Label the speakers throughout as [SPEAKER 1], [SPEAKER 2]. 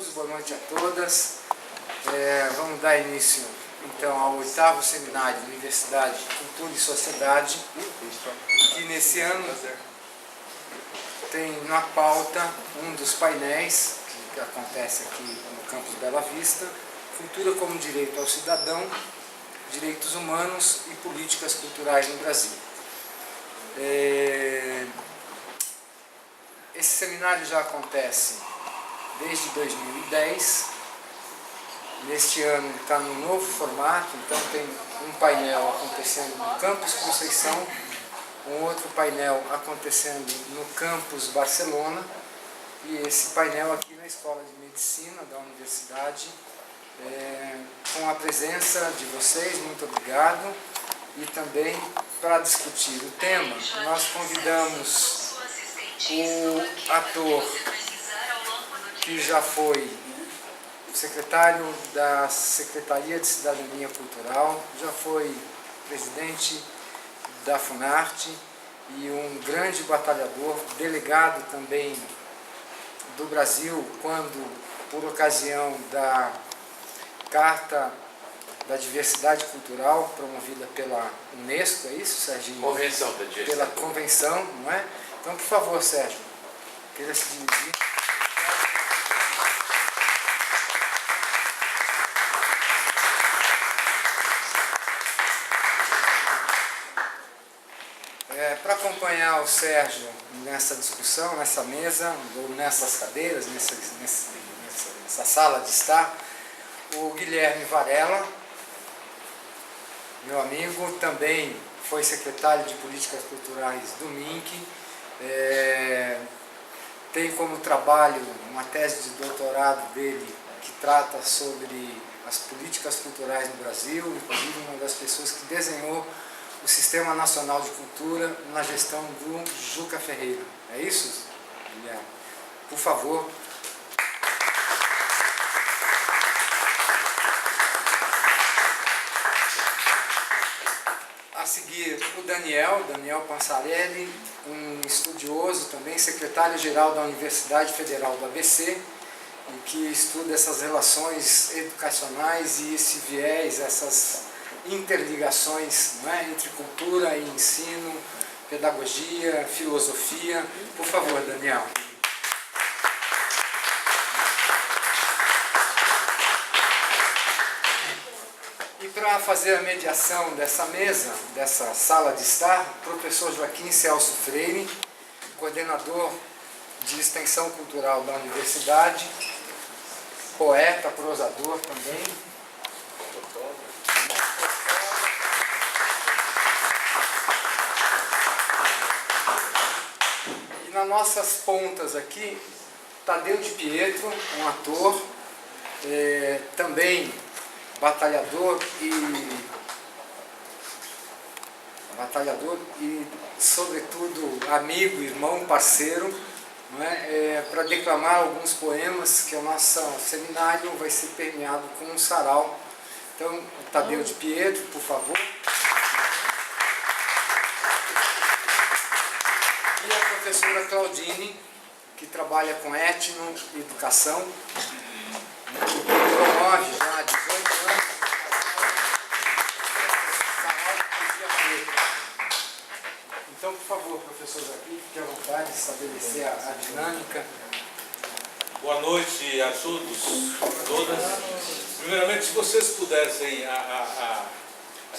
[SPEAKER 1] todos, boa noite a todas. Vamos dar início então ao 8º Seminário Universidade, Cultura e Sociedade, que nesse ano tem na pauta um dos painéis que acontece aqui no campus Bela Vista: Cultura como Direito ao Cidadão, Direitos Humanos e Políticas Culturais no Brasil. Esse seminário já acontece desde 2010. Neste ano ele está num novo formato, então tem um painel acontecendo no Campus Conceição, um outro painel acontecendo no Campus Barcelona e esse painel aqui na Escola de Medicina da Universidade, com a presença de vocês, muito obrigado. E também para discutir o tema, nós convidamos o ator que já foi secretário da Secretaria de Cidadania Cultural, já foi presidente da Funarte e um grande batalhador, delegado também do Brasil, quando, por ocasião da Carta da Diversidade Cultural, promovida pela Unesco, é isso, Serginho?
[SPEAKER 2] Convenção da Diversidade.
[SPEAKER 1] Pela Convenção, não é? Então, por favor, Sérgio, queria se dirigir. Para acompanhar o Sérgio nessa discussão, nessa mesa, ou nessas cadeiras, nessa sala de estar, o Guilherme Varela, meu amigo, também foi secretário de Políticas Culturais do MINC, tem como trabalho uma tese de doutorado dele que trata sobre as políticas culturais no Brasil, inclusive uma das pessoas que desenhou o Sistema Nacional de Cultura na gestão do Juca Ferreira. É isso, Guilherme? Por favor. A seguir, o Daniel Pansarelli, um estudioso também, secretário-geral da Universidade Federal do ABC, e que estuda essas relações educacionais e esse viés, essas interligações, não é, entre cultura e ensino, pedagogia, filosofia. Por favor, Daniel. E para fazer a mediação dessa mesa, dessa sala de estar, o professor Joaquim Celso Freire, coordenador de extensão cultural da universidade, poeta, prosador também. E nas nossas pontas aqui, Tadeu de Pietro, um ator, também batalhador e, sobretudo, amigo, irmão, parceiro, não é? Para declamar alguns poemas, que o nosso seminário vai ser permeado com um sarau. Então, Tadeu de Pietro, por favor. E a professora Claudine, que trabalha com etnoeducação, que promove já há 18 anos sarau de poesia preta. Então, por favor, professor Joaquim, fique à vontade de estabelecer a dinâmica.
[SPEAKER 2] Boa noite a todos, todas. Primeiramente, se vocês pudessem, a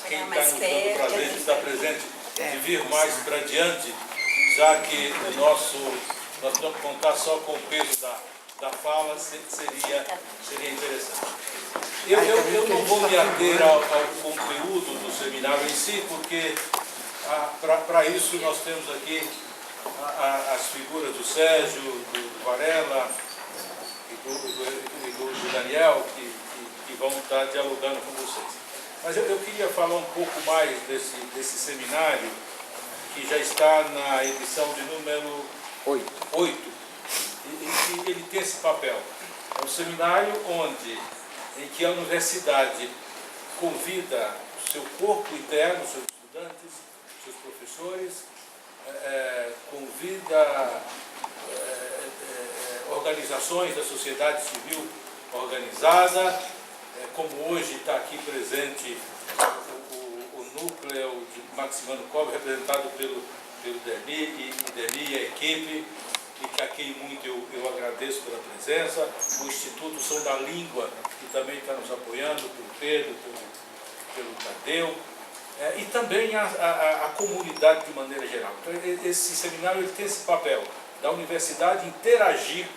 [SPEAKER 2] quem está no campo prazer de estar presente, de vir mais para diante, já que nós vamos contar só com o peso da fala, seria interessante. Eu não vou me ater ao conteúdo do seminário em si, porque para isso nós temos aqui as figuras do Sérgio, do Varela e do Daniel, que vão estar dialogando com vocês. Mas eu queria falar um pouco mais desse seminário, que já está na edição de número 8. E ele tem esse papel. É um seminário em que a universidade convida o seu corpo interno, seus estudantes, seus professores, convida organizações da sociedade civil organizada, como hoje está aqui presente o núcleo de Maximano Kolbe, representado pelo Derni e a equipe, e que aqui muito eu agradeço pela presença, o Instituto Som da Língua, que também está nos apoiando, pelo Pedro, pelo Tadeu, e também a comunidade de maneira geral. Então, esse seminário ele tem esse papel da universidade interagir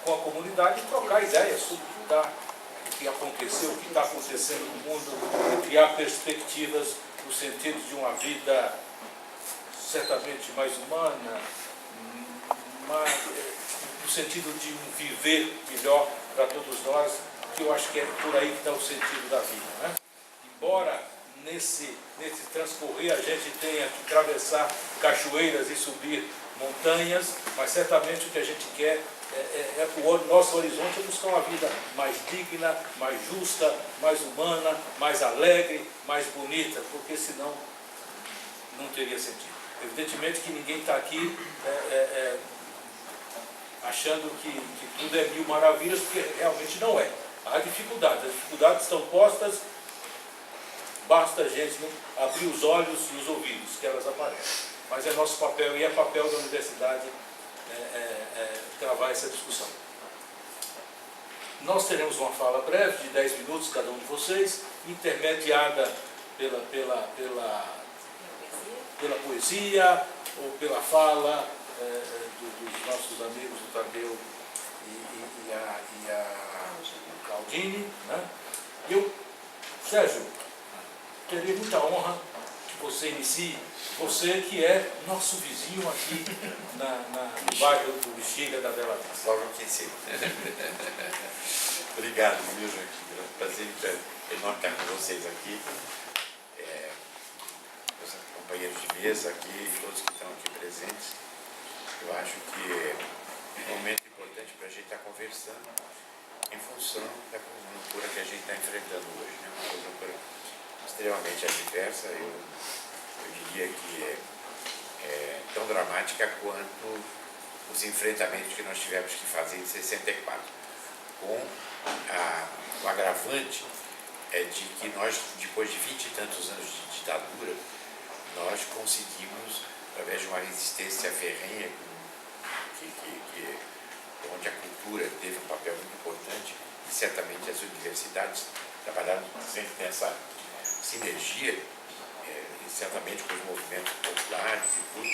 [SPEAKER 2] com a comunidade e trocar ideias sobre o que aconteceu, o que está acontecendo no mundo, criar perspectivas no sentido de uma vida certamente mais humana, no sentido de um viver melhor para todos nós, que eu acho que é por aí que está o sentido da vida, né? Embora nesse transcorrer a gente tenha que atravessar cachoeiras e subir montanhas, mas certamente o que a gente quer o nosso horizonte é buscar uma vida mais digna, mais justa, mais humana, mais alegre, mais bonita, porque senão não teria sentido. Evidentemente que ninguém está aqui achando que tudo é mil maravilhas, porque realmente não é. Há dificuldades, as dificuldades estão postas, basta a gente abrir os olhos e os ouvidos, que elas aparecem. Mas é nosso papel e é papel da universidade travar essa discussão. Nós teremos uma fala breve, de 10 minutos cada um de vocês, intermediada pela poesia ou pela fala dos nossos amigos, o Tadeu e a Claudine, né? Sérgio, teria muita honra que você inicie, você que é nosso vizinho aqui no bairro do Bexiga da Bela Vista.
[SPEAKER 3] Logo aqui em cima. Obrigado, viu, Joaquim? É um prazer enorme estar com vocês aqui. Meus companheiros de mesa aqui, todos que estão aqui presentes. Eu acho que é um momento importante para a gente estar conversando em função da conjuntura que a gente está enfrentando hoje, né? Uma conjuntura extremamente adversa, eu diria que é tão dramática quanto os enfrentamentos que nós tivemos que fazer em 64, com o agravante de que nós, depois de 20 e tantos anos de ditadura, nós conseguimos, através de uma resistência ferrenha, onde a cultura teve um papel muito importante, e certamente as universidades trabalharam sempre nessa sinergia, e certamente com os movimentos populares e tudo,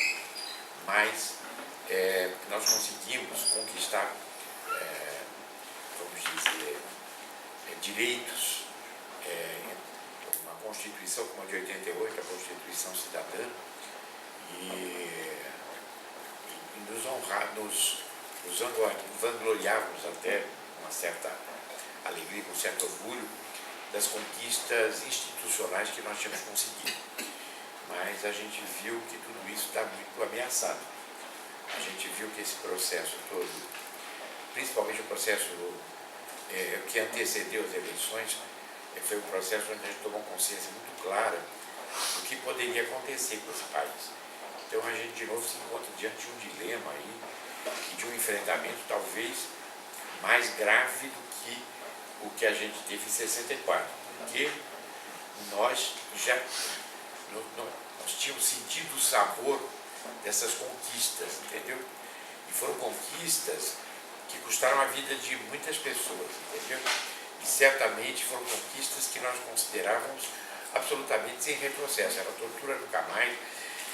[SPEAKER 3] mas nós conseguimos conquistar, vamos dizer, direitos, uma Constituição como a de 88, a Constituição Cidadã, e nos honrar, nos vangloriarmos até com uma certa alegria, com um certo orgulho, das conquistas institucionais que nós tínhamos conseguido. Mas a gente viu que tudo isso está muito ameaçado. A gente viu que esse processo todo, principalmente o processo que antecedeu as eleições, foi um processo onde a gente tomou consciência muito clara do que poderia acontecer com esse país. Então a gente de novo se encontra diante de um dilema aí, e de um enfrentamento talvez mais grave do que o que a gente teve em 64, porque nós tínhamos sentido o sabor dessas conquistas, entendeu? E foram conquistas que custaram a vida de muitas pessoas, entendeu? E certamente foram conquistas que nós considerávamos absolutamente sem retrocesso. Era tortura nunca mais,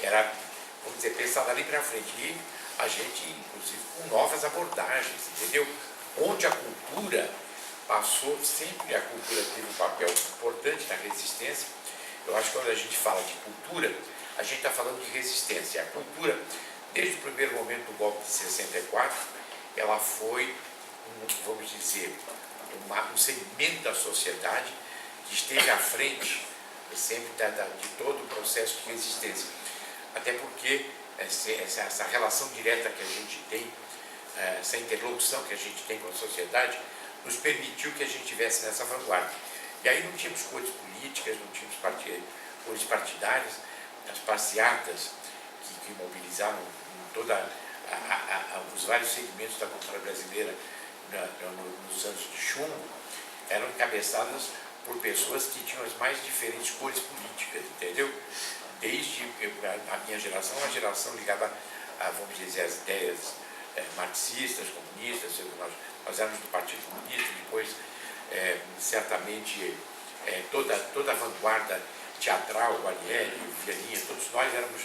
[SPEAKER 3] era, vamos dizer, pensar dali para frente. E a gente, inclusive, com novas abordagens, entendeu? Onde a cultura passou, sempre a cultura teve um papel importante na resistência. Eu acho que quando a gente fala de cultura, a gente está falando de resistência. A cultura, desde o primeiro momento do golpe de 64, ela foi, vamos dizer, um segmento da sociedade que esteve à frente sempre de todo o processo de resistência. Até porque essa relação direta que a gente tem, essa interlocução que a gente tem com a sociedade, nos permitiu que a gente estivesse nessa vanguarda. E aí não tínhamos cores políticas, não tínhamos cores partidárias, as passeatas que mobilizaram toda os vários segmentos da cultura brasileira nos anos de chumbo eram encabeçadas por pessoas que tinham as mais diferentes cores políticas, entendeu? Desde a minha geração, uma geração ligada a, vamos dizer, as ideias marxistas, comunistas, nós éramos do Partido Comunista, depois, certamente, toda a vanguarda teatral, o Guarnieri, o Vianinha, todos nós éramos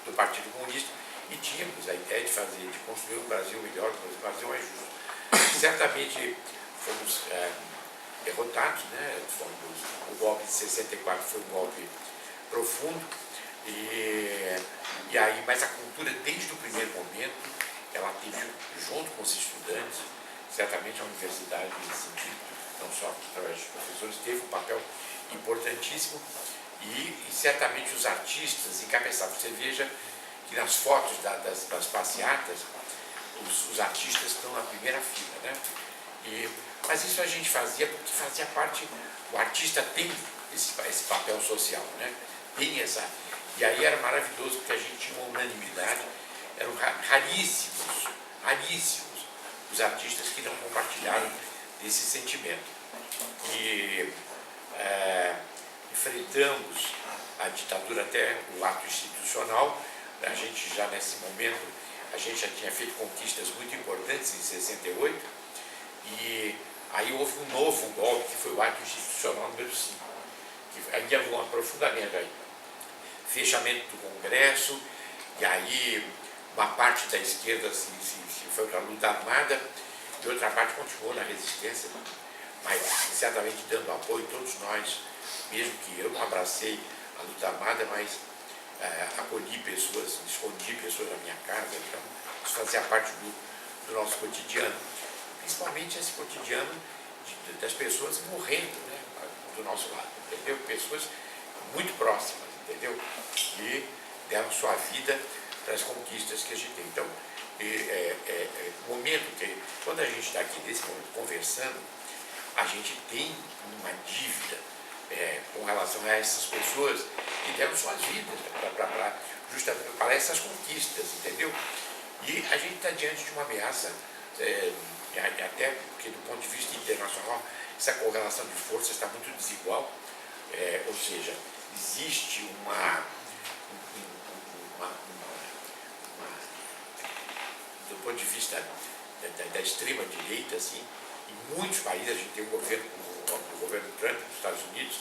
[SPEAKER 3] do Partido Comunista e tínhamos a ideia de construir um Brasil melhor, um Brasil mais justo. Certamente fomos derrotados, né? O golpe de 64 foi um golpe profundo, e aí, mas a cultura, desde o primeiro momento, ela teve, junto com os estudantes, certamente a universidade, nesse sentido, não só através dos professores, teve um papel importantíssimo, e certamente os artistas encabeçavam. Você veja que nas fotos das passeatas, os artistas estão na primeira fila, né? Mas isso a gente fazia porque fazia parte, o artista tem esse papel social, né? Tem essa, e aí era maravilhoso porque a gente tinha uma unanimidade, eram raríssimos os artistas que não compartilharam desse sentimento. E enfrentamos a ditadura até o ato institucional. A gente já nesse momento, a gente já tinha feito conquistas muito importantes em 68, e aí houve um novo golpe, que foi o ato institucional número 5, que aí havia um aprofundamento aí, fechamento do Congresso, e aí uma parte da esquerda se foi para a luta armada, e outra parte continuou na resistência, mas certamente dando apoio, todos nós, mesmo que eu não abracei a luta armada, mas acolhi pessoas, escondi pessoas na minha casa, então isso fazia parte do nosso cotidiano, principalmente esse cotidiano das pessoas morrendo, né, do nosso lado, entendeu? Pessoas muito próximas, entendeu? Que deram sua vida para as conquistas que a gente tem. Então, o momento que, quando a gente está aqui nesse momento conversando, a gente tem uma dívida com relação a essas pessoas que deram suas vidas justamente para essas conquistas, entendeu? E a gente está diante de uma ameaça, até porque do ponto de vista internacional, essa correlação de forças está muito desigual, ou seja, existe do ponto de vista da extrema direita, assim, em muitos países a gente tem um governo, o governo Trump nos Estados Unidos,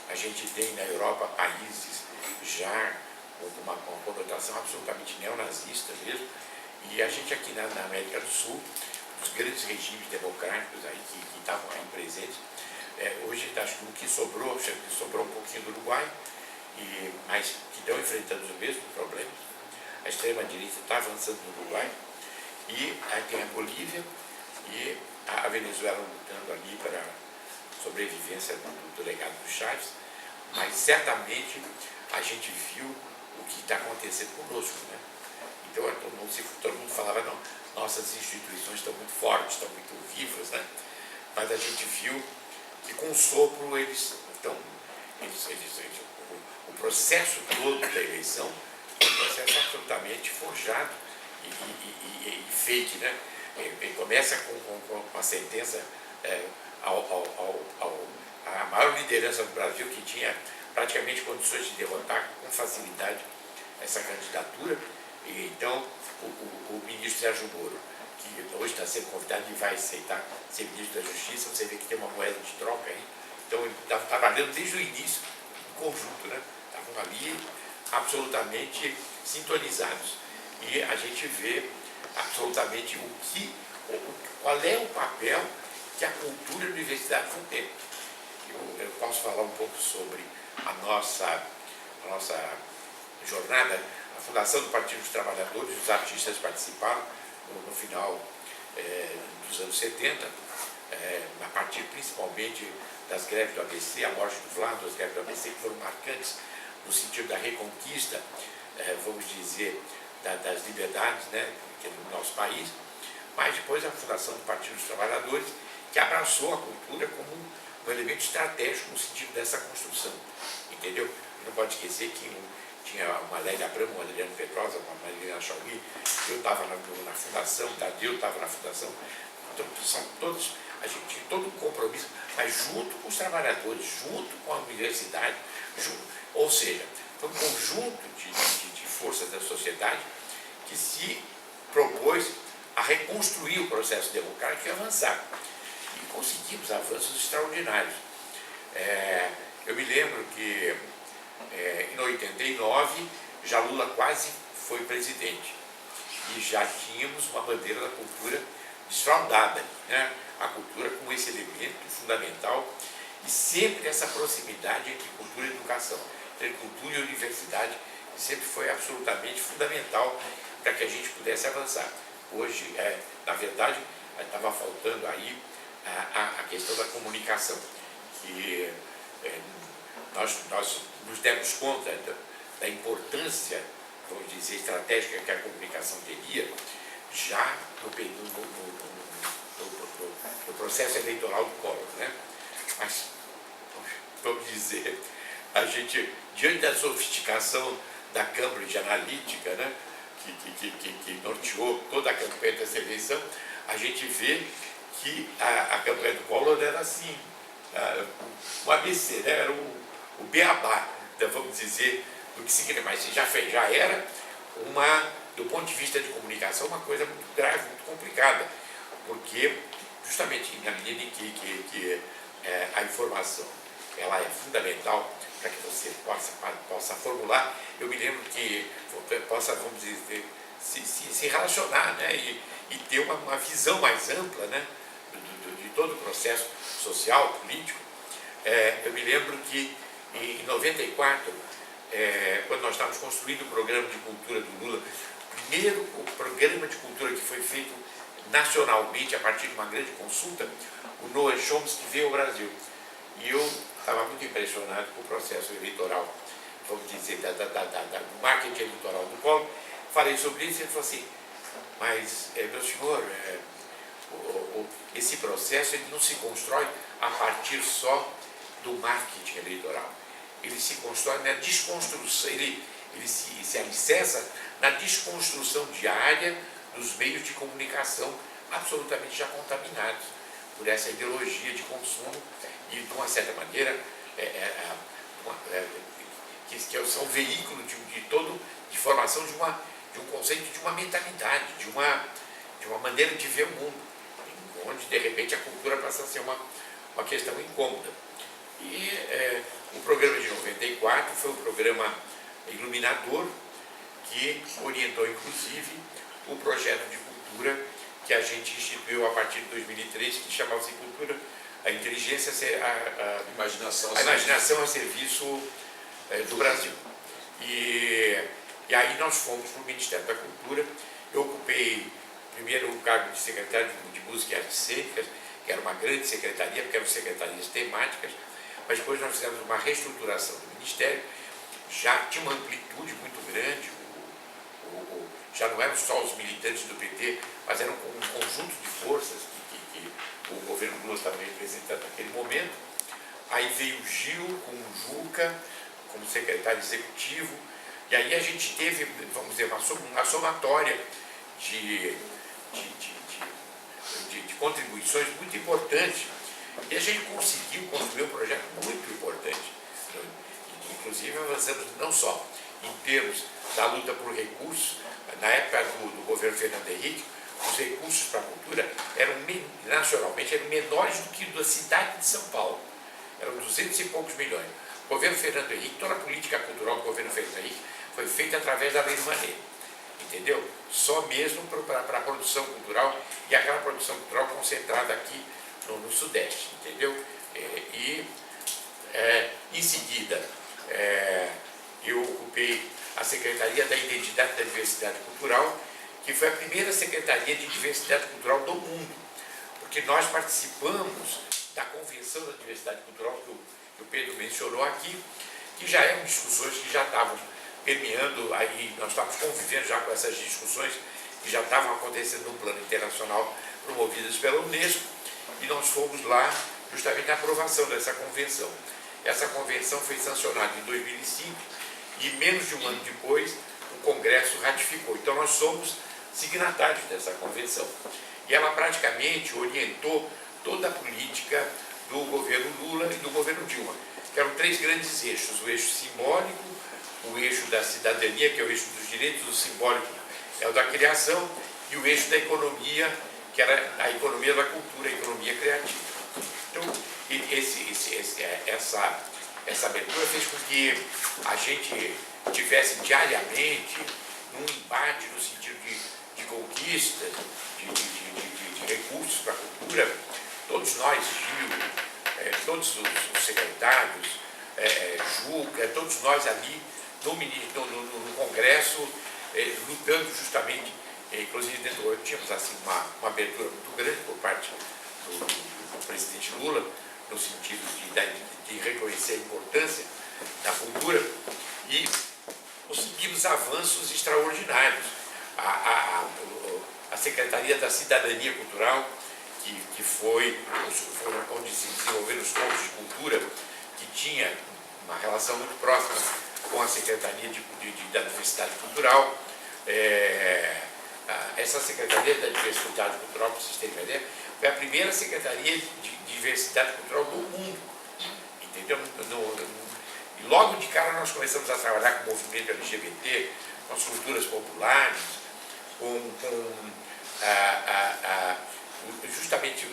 [SPEAKER 3] a gente tem na Europa países já com uma conotação absolutamente neonazista mesmo, e a gente aqui na América do Sul, os grandes regimes democráticos aí que estavam aí presentes, hoje acho que o que sobrou um pouquinho do Uruguai, mas que estão enfrentando os mesmos problemas. A extrema-direita está avançando no Uruguai, e aí tem a Bolívia e a Venezuela lutando ali para a sobrevivência do legado do Chaves, mas certamente a gente viu o que está acontecendo conosco, né? Então todo mundo falava, não, nossas instituições estão muito fortes, estão muito vivas, né? Mas a gente viu que com o sopro o processo todo da eleição é um processo absolutamente forjado e fake, né? Ele começa com uma sentença a maior liderança do Brasil, que tinha praticamente condições de derrotar com facilidade essa candidatura. E então o ministro Sérgio Moro, que hoje está sendo convidado e vai aceitar ser ministro da Justiça, você vê que tem uma moeda de troca aí. Então ele estava trabalhando desde o início do conjunto, né? Estavam ali absolutamente sintonizados. E a gente vê absolutamente qual é o papel que a cultura e a universidade vão ter. Eu posso falar um pouco sobre a nossa jornada. A fundação do Partido dos Trabalhadores, os artistas participaram no final dos anos 70, a partir principalmente das greves do ABC, a morte do Vlado, as greves do ABC, que foram marcantes no sentido da reconquista, vamos dizer, das liberdades, né, no nosso país, mas depois a fundação do Partido dos Trabalhadores, que abraçou a cultura como um elemento estratégico no sentido dessa construção, entendeu? Não pode esquecer que tinha uma Lélia Abramo, uma Adriano Pedrosa, uma Marilena Chauí, eu estava na fundação, Tadeu estava na fundação, então são todos, a gente tinha todo um compromisso, mas junto com os trabalhadores, junto com a universidade, ou seja, foi um conjunto de forças da sociedade que se propôs a reconstruir o processo democrático e avançar. E conseguimos avanços extraordinários. Eu me lembro que em 89, já Lula quase foi presidente. E já tínhamos uma bandeira da cultura desfraldada, né? A cultura como esse elemento fundamental e sempre essa proximidade entre cultura e educação, entre cultura e universidade, sempre foi absolutamente fundamental para que a gente pudesse avançar. Hoje, na verdade, estava faltando aí a questão da comunicação, que nós nos demos conta da importância, vamos dizer, estratégica que a comunicação teria já no processo eleitoral do Collor, né? Mas, vamos dizer, a gente, diante da sofisticação da Cambridge Analytica, né, que norteou toda a campanha dessa eleição, a gente vê que a campanha do Collor era assim, o ABC, né, era o beabá, então, vamos dizer, do que significa, mas já era do ponto de vista de comunicação, uma coisa muito grave, muito complicada, porque justamente na medida em que a informação ela é fundamental para que você possa formular, eu me lembro que possa, vamos dizer, se relacionar, né, e ter uma visão mais ampla, né, de todo o processo social, político. Eu me lembro que em 94, quando nós estávamos construindo o programa de cultura do Lula, o primeiro programa de cultura que foi feito nacionalmente a partir de uma grande consulta, o Noam Chomsky veio ao Brasil. E eu estava muito impressionado com o processo eleitoral, vamos dizer, do marketing eleitoral do Collor. Falei sobre isso e ele falou assim, mas, meu senhor, esse processo ele não se constrói a partir só do marketing eleitoral. Ele se constrói na desconstrução, ele se alicerça na desconstrução diária dos meios de comunicação absolutamente já contaminados por essa ideologia de consumo e, de uma certa maneira, que são veículo de formação de um conceito, de uma mentalidade, de uma maneira de ver o mundo, onde, de repente, a cultura passa a ser uma questão incômoda. E o programa de 94 foi um programa iluminador que orientou, inclusive, o projeto de cultura que a gente instituiu a partir de 2003, que chamava-se Cultura, a inteligência, a imaginação a serviço do Brasil. E aí nós fomos para o Ministério da Cultura. Eu ocupei primeiro o cargo de secretário de Música e Artes Cênicas, que era uma grande secretaria, porque eram secretarias temáticas, mas depois nós fizemos uma reestruturação do Ministério, já tinha uma amplitude muito grande, já não eram só os militantes do PT, mas era um conjunto de forças que o governo Lula estava representando naquele momento. Aí veio o Gil com o Juca como secretário executivo, e aí a gente teve, vamos dizer, uma somatória de contribuições muito importantes, e a gente conseguiu construir um projeto muito importante. Inclusive avançamos não só em termos da luta por recursos. Na época do governo Fernando Henrique, os recursos para a cultura nacionalmente eram menores do que da cidade de São Paulo. Eram 200 e poucos milhões. O governo Fernando Henrique, toda a política cultural do governo Fernando Henrique foi feita através da Lei Rouanet. Entendeu? Só mesmo para a produção cultural, e aquela produção cultural concentrada aqui no Sudeste. Entendeu? Em seguida, eu ocupei a Secretaria da Identidade e da Diversidade Cultural, que foi a primeira Secretaria de Diversidade Cultural do mundo, porque nós participamos da Convenção da Diversidade Cultural, que o Pedro mencionou aqui, que já eram discussões que já estavam permeando, aí nós estávamos convivendo já com essas discussões que já estavam acontecendo no plano internacional, promovidas pela Unesco, e nós fomos lá justamente na aprovação dessa convenção. Essa convenção foi sancionada em 2005, e menos de um ano depois o Congresso ratificou. Então nós somos signatários dessa convenção. E ela praticamente orientou toda a política do governo Lula e do governo Dilma, que eram três grandes eixos: o eixo simbólico, o eixo da cidadania, que é o eixo dos direitos, o simbólico é o da criação, e o eixo da economia, que era a economia da cultura, a economia criativa. Então, essa abertura fez com que a gente tivesse diariamente um embate no sentido de conquistas, de recursos para a cultura. Todos nós, Gil, todos os secretários, Juca, todos nós ali no Congresso, lutando justamente, inclusive dentro do governo, tínhamos assim, uma abertura muito grande por parte do presidente Lula, no sentido de reconhecer a importância da cultura, e conseguimos avanços extraordinários. A Secretaria da Cidadania Cultural, que foi onde se desenvolveram os pontos de cultura, que tinha uma relação muito próxima com a Secretaria da Diversidade Cultural. Essa Secretaria da Diversidade Cultural, para vocês terem uma ideia, foi a primeira Secretaria de Diversidade Cultural do mundo, entendeu? E logo de cara nós começamos a trabalhar com o movimento LGBT, com as culturas populares, com justamente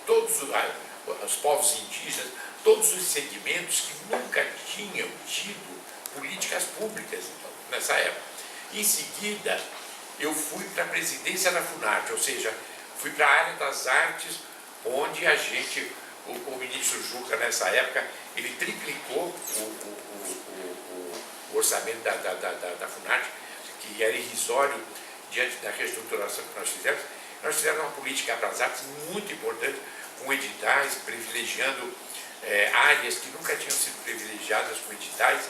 [SPEAKER 3] todos os povos indígenas, todos os segmentos que nunca tinham tido políticas públicas nessa época. Em seguida, eu fui para a presidência da Funarte, ou seja, fui para a área das artes, onde o ministro Juca, nessa época, ele triplicou o orçamento da Funarte, que era irrisório diante da reestruturação que nós fizemos. Nós fizemos uma política para as artes muito importante, com editais, privilegiando áreas que nunca tinham sido privilegiadas com editais,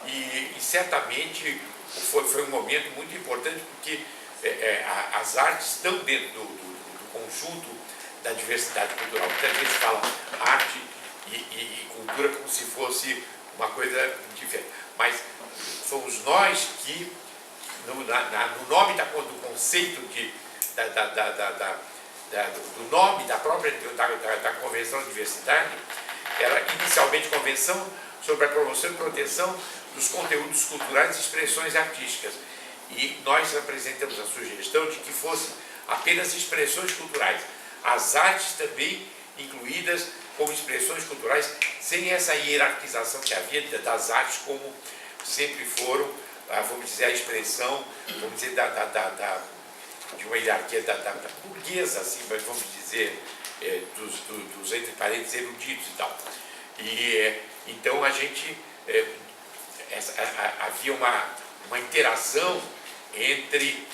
[SPEAKER 3] e certamente foi um momento muito importante, porque as artes estão dentro do conjunto da diversidade cultural. Muita gente fala arte e cultura como se fosse uma coisa diferente, mas fomos nós que, no nome do conceito do nome da própria da Convenção de Diversidade, era inicialmente Convenção sobre a Promoção e Proteção dos Conteúdos Culturais e Expressões Artísticas. E nós apresentamos a sugestão de que fossem apenas expressões culturais, as artes também incluídas como expressões culturais, sem essa hierarquização que havia das artes como sempre foram, vamos dizer, a expressão, vamos dizer, de uma hierarquia da burguesa, assim, mas vamos dizer, dos entre parênteses eruditos e tal. E então a gente havia uma interação entre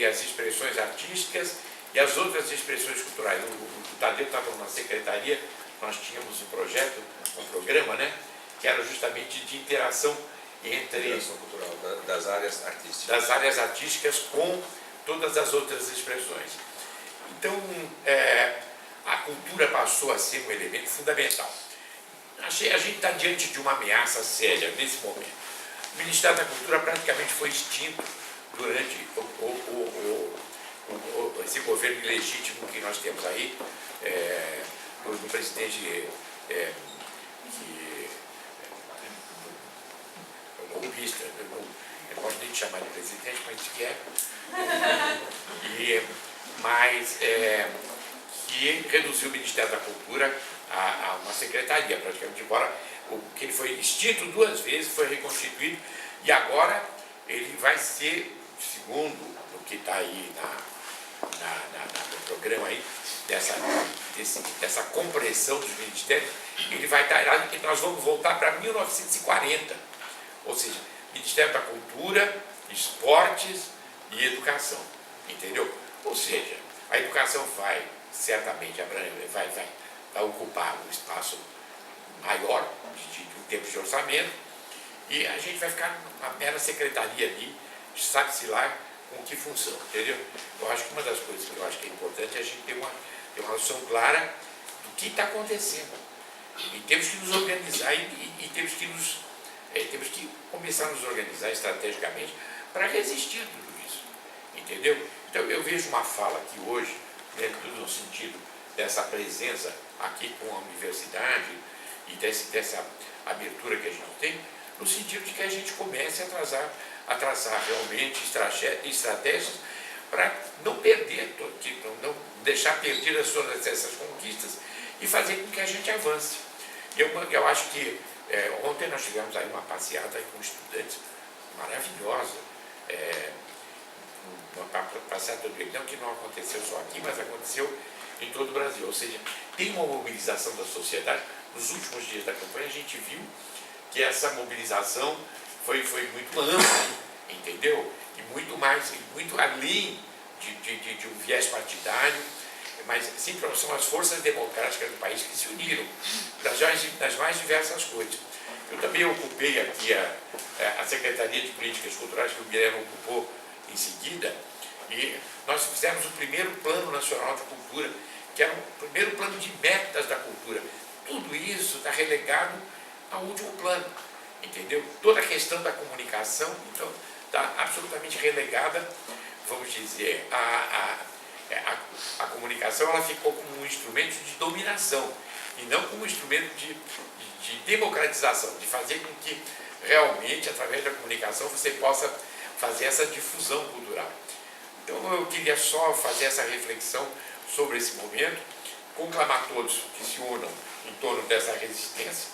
[SPEAKER 3] as expressões artísticas e as outras expressões culturais. O Tadeu estava numa secretaria, nós tínhamos um projeto, um programa, né, que era justamente de interação entre
[SPEAKER 4] interação cultural das áreas artísticas
[SPEAKER 3] com todas as outras expressões. Então, a cultura passou a ser um elemento fundamental. A gente está diante de uma ameaça séria nesse momento. O Ministério da Cultura praticamente foi extinto durante esse governo ilegítimo que nós temos aí, do presidente golpista, eu não gosto nem de chamar de presidente, mas que que reduziu o Ministério da Cultura a uma secretaria, praticamente, embora que ele foi extinto 2 vezes, foi reconstituído, e agora ele vai ser, segundo o que está aí no programa aí, dessa compressão dos ministérios, ele vai estar, nós vamos voltar para 1940, ou seja, Ministério da Cultura, Esportes e Educação, entendeu? Ou seja, a educação vai certamente vai ocupar um espaço maior em termos de orçamento, e a gente vai ficar uma mera secretaria ali, sabe-se lá com que função, entendeu? Eu acho que uma das coisas que eu acho que é importante é a gente ter uma noção clara do que está acontecendo. E temos que nos organizar e temos que nos temos que começar a nos organizar estrategicamente para resistir a tudo isso, entendeu? Então eu vejo uma fala aqui hoje, né, tudo no sentido dessa presença aqui com a universidade e dessa abertura que a gente tem, no sentido de que a gente comece a traçar realmente estratégias para não perder, não deixar perdidas todas essas conquistas e fazer com que a gente avance. Eu acho que ontem nós tivemos aí uma passeata aí com estudantes maravilhosa, uma passeata do Egão que não aconteceu só aqui, mas aconteceu em todo o Brasil. Ou seja, tem uma mobilização da sociedade. Nos últimos dias da campanha a gente viu que essa mobilização foi muito ampla, entendeu? E muito mais, muito além de um viés partidário, mas sim, são as forças democráticas do país que se uniram das mais diversas coisas. Eu também ocupei aqui a Secretaria de Políticas Culturais, que o Guilherme ocupou em seguida, e nós fizemos o primeiro Plano Nacional de Cultura, que era o primeiro plano de metas da cultura. Tudo isso está relegado ao último plano, entendeu? Toda a questão da comunicação, então, está absolutamente relegada, vamos dizer, a comunicação ela ficou como um instrumento de dominação e não como um instrumento de democratização, de fazer com que realmente, através da comunicação, você possa fazer essa difusão cultural. Então eu queria só fazer essa reflexão sobre esse momento, conclamar todos que se unam em torno dessa resistência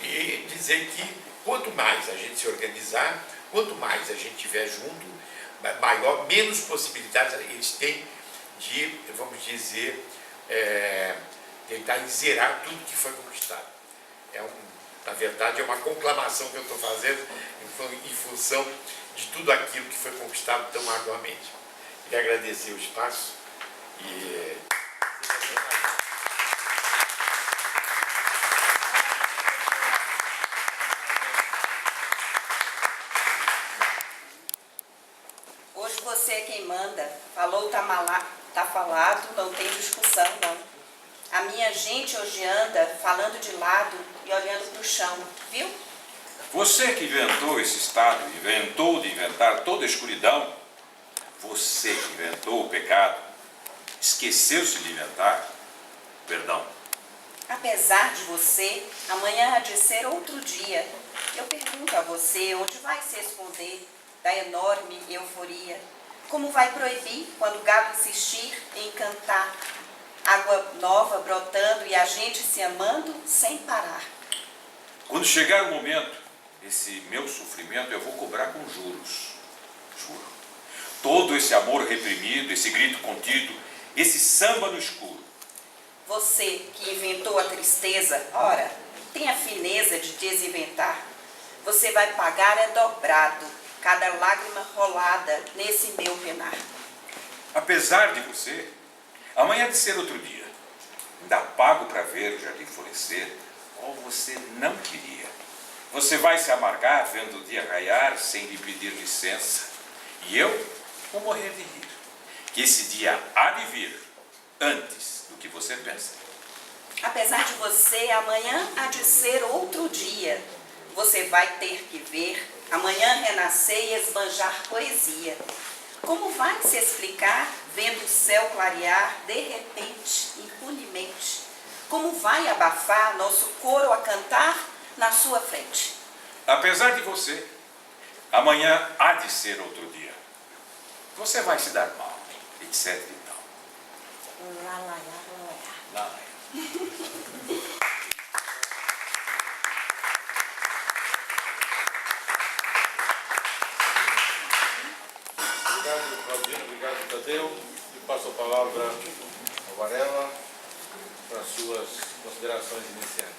[SPEAKER 3] e dizer que quanto mais a gente se organizar, quanto mais a gente estiver junto, menos possibilidades eles têm de, vamos dizer, tentar zerar tudo que foi conquistado. Na verdade, é uma conclamação que eu estou fazendo em função de tudo aquilo que foi conquistado tão arduamente. Queria agradecer o espaço e...
[SPEAKER 5] Hoje você é quem manda. Falou, tá falado, não tem discussão, não. A minha gente hoje anda falando de lado e olhando para o chão, viu?
[SPEAKER 4] Você que inventou esse Estado, inventou de inventar toda a escuridão, você que inventou o pecado, esqueceu-se de inventar perdão.
[SPEAKER 5] Apesar de você, amanhã há de ser outro dia. Eu pergunto a você, onde vai se esconder da enorme euforia? Como vai proibir quando o galo insistir em cantar? Água nova brotando e a gente se amando sem parar.
[SPEAKER 4] Quando chegar o momento, esse meu sofrimento eu vou cobrar com juros. Juro. Todo esse amor reprimido, esse grito contido, esse samba no escuro.
[SPEAKER 5] Você que inventou a tristeza, ora, tem a fineza de desinventar. Você vai pagar dobrado, cada lágrima rolada nesse meu penar.
[SPEAKER 4] Apesar de você, amanhã há de ser outro dia. Ainda pago para ver o jardim florescer, ou você não queria. Você vai se amargar vendo o dia raiar sem lhe pedir licença. E eu vou morrer de rir. Que esse dia há de vir antes do que você pensa.
[SPEAKER 5] Apesar de você, amanhã há de ser outro dia. Você vai ter que ver amanhã renascer e esbanjar poesia. Como vai se explicar vendo o céu clarear de repente, impunemente? Como vai abafar nosso coro a cantar na sua frente?
[SPEAKER 4] Apesar de você, amanhã há de ser outro dia. Você vai se dar mal, etc e tal.
[SPEAKER 5] Lá, lá, lá, lá, lá.
[SPEAKER 4] Lá, lá.
[SPEAKER 2] Obrigado, Claudino. Obrigado, Tadeu. E passo a palavra ao Varela para as suas considerações iniciais.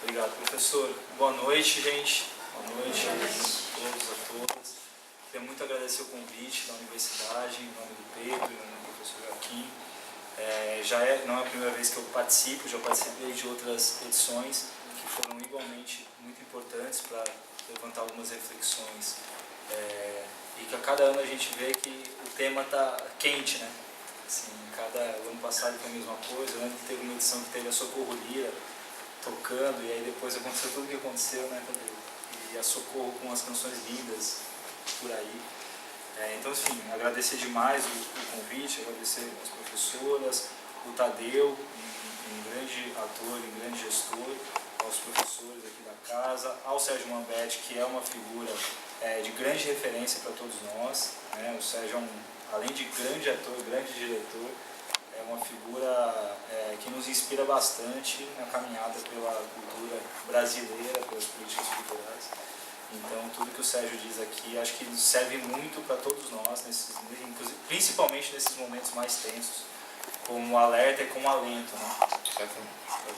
[SPEAKER 6] Obrigado, professor. Boa noite, gente. Boa noite a todos, a todas. Queria muito agradecer o convite da universidade, em nome do Pedro, em nome do professor Joaquim. Não é a primeira vez que eu participo, já participei de outras edições que foram igualmente muito importantes para levantar algumas reflexões. E que a cada ano a gente vê que o tema está quente, né? Assim, o ano passado foi a mesma coisa, né? Teve uma edição que teve a Socorro Lira, tocando, e aí depois aconteceu tudo o que aconteceu, né? E a Socorro com as canções lindas por aí. Então, enfim, agradecer demais o convite, agradecer as professoras, o Tadeu, um grande ator, um grande gestor, aos professores aqui da casa, ao Sérgio Mambetti, que é uma figura de grande referência para todos nós, né? O Sérgio além de grande ator, grande diretor, é uma figura que nos inspira bastante na caminhada pela cultura brasileira, pelas políticas culturais. Então, tudo que o Sérgio diz aqui, acho que serve muito para todos nós, principalmente nesses momentos mais tensos, como alerta e como alento, né? Para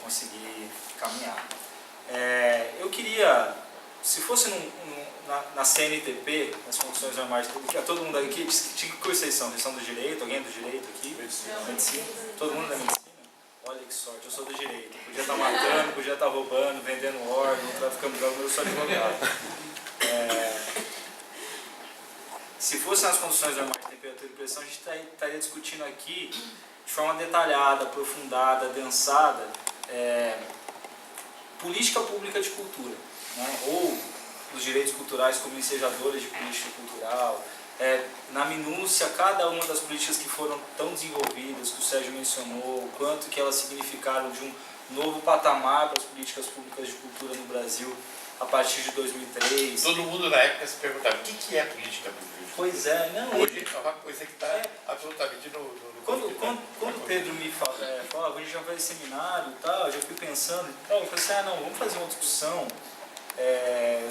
[SPEAKER 6] conseguir caminhar. Eu queria, se fosse na CNTP, nas condições normais, todo mundo aqui, de que curso vocês são? Vocês são do direito? Alguém é do direito aqui? Medicina? Todo mundo da medicina? Olha que sorte, eu sou do direito. Podia estar matando, podia estar roubando, vendendo órgão, traficando droga, mas eu sou advogado. Se fosse nas condições normais de temperatura e pressão, a gente estaria discutindo aqui de forma detalhada, aprofundada, adensada, política pública de cultura, né? Ou os direitos culturais como ensejadores de política cultural, na minúcia cada uma das políticas que foram tão desenvolvidas, que o Sérgio mencionou, o quanto que elas significaram de um novo patamar para as políticas públicas de cultura no Brasil a partir de 2003.
[SPEAKER 3] Todo mundo na época se perguntava o que é política pública.
[SPEAKER 6] Pois é, não.
[SPEAKER 3] Hoje é uma coisa que está absolutamente no
[SPEAKER 6] Quando o Pedro me falava, a gente já vai fazer seminário e tal, eu já fui pensando e tal, eu falei assim, não, vamos fazer uma discussão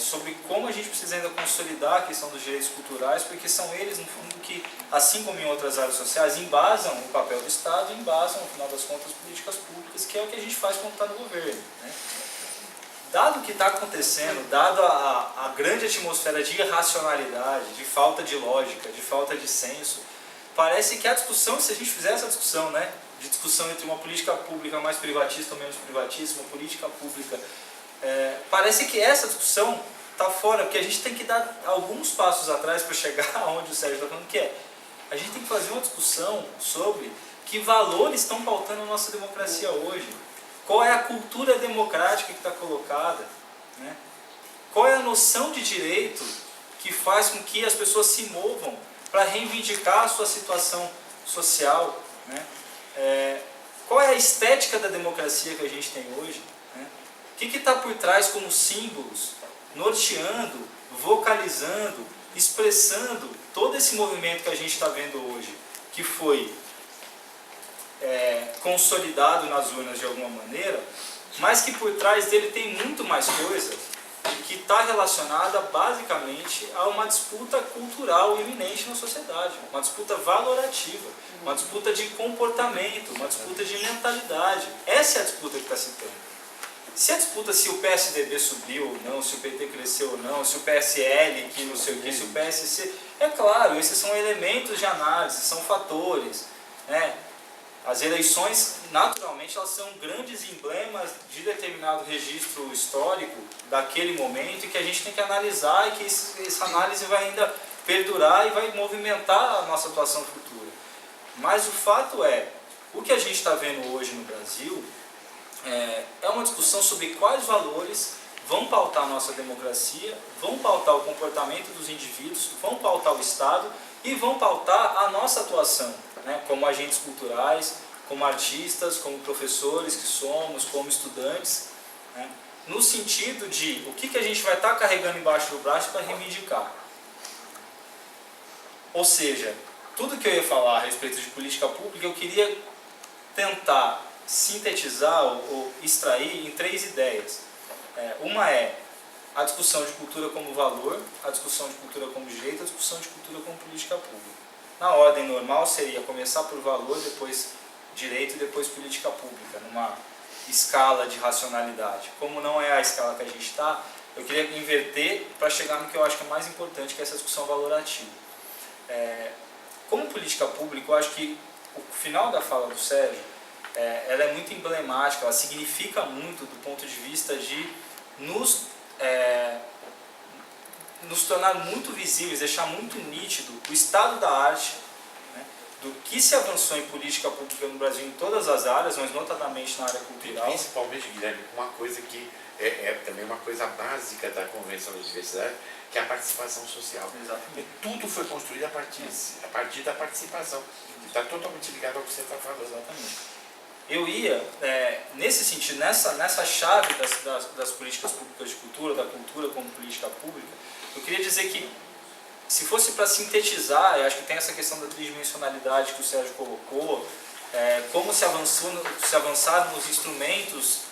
[SPEAKER 6] sobre como a gente precisa ainda consolidar a questão dos direitos culturais, porque são eles, no fundo, que, assim como em outras áreas sociais, embasam o papel do Estado e embasam, no final das contas, políticas públicas, que é o que a gente faz quando está no governo, né? Dado o que está acontecendo, dado a grande atmosfera de irracionalidade, de falta de lógica, de falta de senso, parece que a discussão, se a gente fizer essa discussão, né, de discussão entre uma política pública mais privatista ou menos privatista, uma política pública, parece que essa discussão está fora, porque a gente tem que dar alguns passos atrás para chegar aonde o Sérgio está falando, que a gente tem que fazer uma discussão sobre que valores estão pautando a nossa democracia hoje. Qual é a cultura democrática que está colocada, né? Qual é a noção de direito que faz com que as pessoas se movam para reivindicar a sua situação social, né? Qual é a estética da democracia que a gente tem hoje, né? O que está por trás como símbolos, norteando, vocalizando, expressando todo esse movimento que a gente está vendo hoje, que foi consolidado nas urnas de alguma maneira, mas que por trás dele tem muito mais coisa que está relacionada basicamente a uma disputa cultural iminente na sociedade, uma disputa valorativa, uma disputa de comportamento, uma disputa de mentalidade. Essa é a disputa que está se tendo. Se a disputa se o PSDB subiu ou não, se o PT cresceu ou não, se o PSL, que não sei o que, se o PSC... É claro, esses são elementos de análise, são fatores, né? As eleições, naturalmente, elas são grandes emblemas de determinado registro histórico daquele momento e que a gente tem que analisar e que essa análise vai ainda perdurar e vai movimentar a nossa atuação futura. Mas o fato o que a gente está vendo hoje no Brasil é uma discussão sobre quais valores vão pautar a nossa democracia, vão pautar o comportamento dos indivíduos, vão pautar o Estado e vão pautar a nossa atuação, né, como agentes culturais, como artistas, como professores que somos, como estudantes, né, no sentido de o que a gente vai estar carregando embaixo do braço para reivindicar. Ou seja, tudo que eu ia falar a respeito de política pública, eu queria tentar sintetizar ou extrair em 3 ideias. Uma é a discussão de cultura como valor, a discussão de cultura como direito, a discussão de cultura como política pública. Na ordem normal seria começar por valor, depois direito e depois política pública, numa escala de racionalidade. Como não é a escala que a gente está, eu queria inverter para chegar no que eu acho que é mais importante, que é essa discussão valorativa. Como política pública, eu acho que o final da fala do Sérgio, ela é muito emblemática, ela significa muito do ponto de vista de nos tornar muito visíveis, deixar muito nítido o estado da arte, né, do que se avançou em política pública no Brasil em todas as áreas, mas notadamente na área cultural.
[SPEAKER 3] Principalmente, Guilherme, uma coisa que é também uma coisa básica da Convenção da Diversidade, que é a participação social.
[SPEAKER 6] Exatamente.
[SPEAKER 3] Tudo foi construído a partir da participação. Está totalmente ligado ao que você está falando.
[SPEAKER 6] Exatamente. Eu ia, nesse sentido, nessa chave das políticas públicas de cultura, da cultura como política pública, eu queria dizer que, se fosse para sintetizar, eu acho que tem essa questão da tridimensionalidade que o Sérgio colocou, como se avançaram nos instrumentos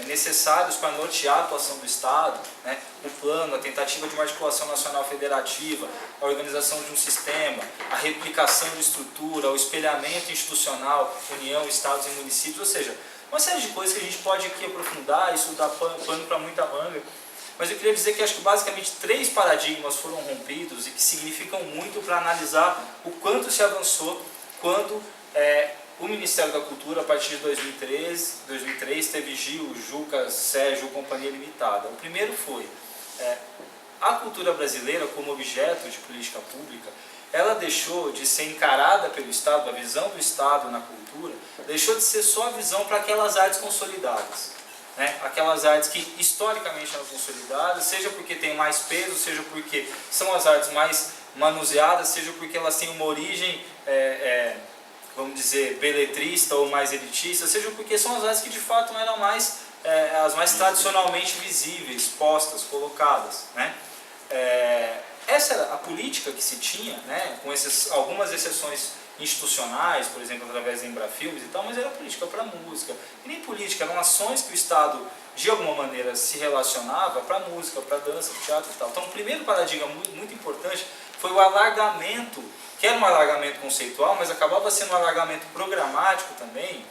[SPEAKER 6] necessários para nortear a atuação do Estado, né? O plano, a tentativa de uma articulação nacional federativa, a organização de um sistema, a replicação de estrutura, o espelhamento institucional, União, Estados e municípios, ou seja, uma série de coisas que a gente pode aqui aprofundar, isso dá pano para muita manga, mas eu queria dizer que acho que basicamente 3 paradigmas foram rompidos e que significam muito para analisar o quanto se avançou quando o Ministério da Cultura, a partir de 2003 teve Gil, Juca, Sérgio, Companhia Limitada. O primeiro foi a cultura brasileira como objeto de política pública, ela deixou de ser encarada pelo Estado, a visão do Estado na cultura, deixou de ser só a visão para aquelas artes consolidadas. Aquelas artes que historicamente eram consolidadas, seja porque tem mais peso, seja porque são as artes mais manuseadas, seja porque elas têm uma origem, vamos dizer, beletrista ou mais elitista, seja porque são as artes que de fato eram as mais tradicionalmente visíveis, postas, colocadas. Essa era a política que se tinha, com algumas exceções institucionais, por exemplo, através da Embrafilmes e tal, mas era política para música. E nem política, eram ações que o Estado, de alguma maneira, se relacionava para música, para dança, para teatro e tal. Então, o primeiro paradigma muito importante foi o alargamento, que era um alargamento conceitual, mas acabava sendo um alargamento programático também,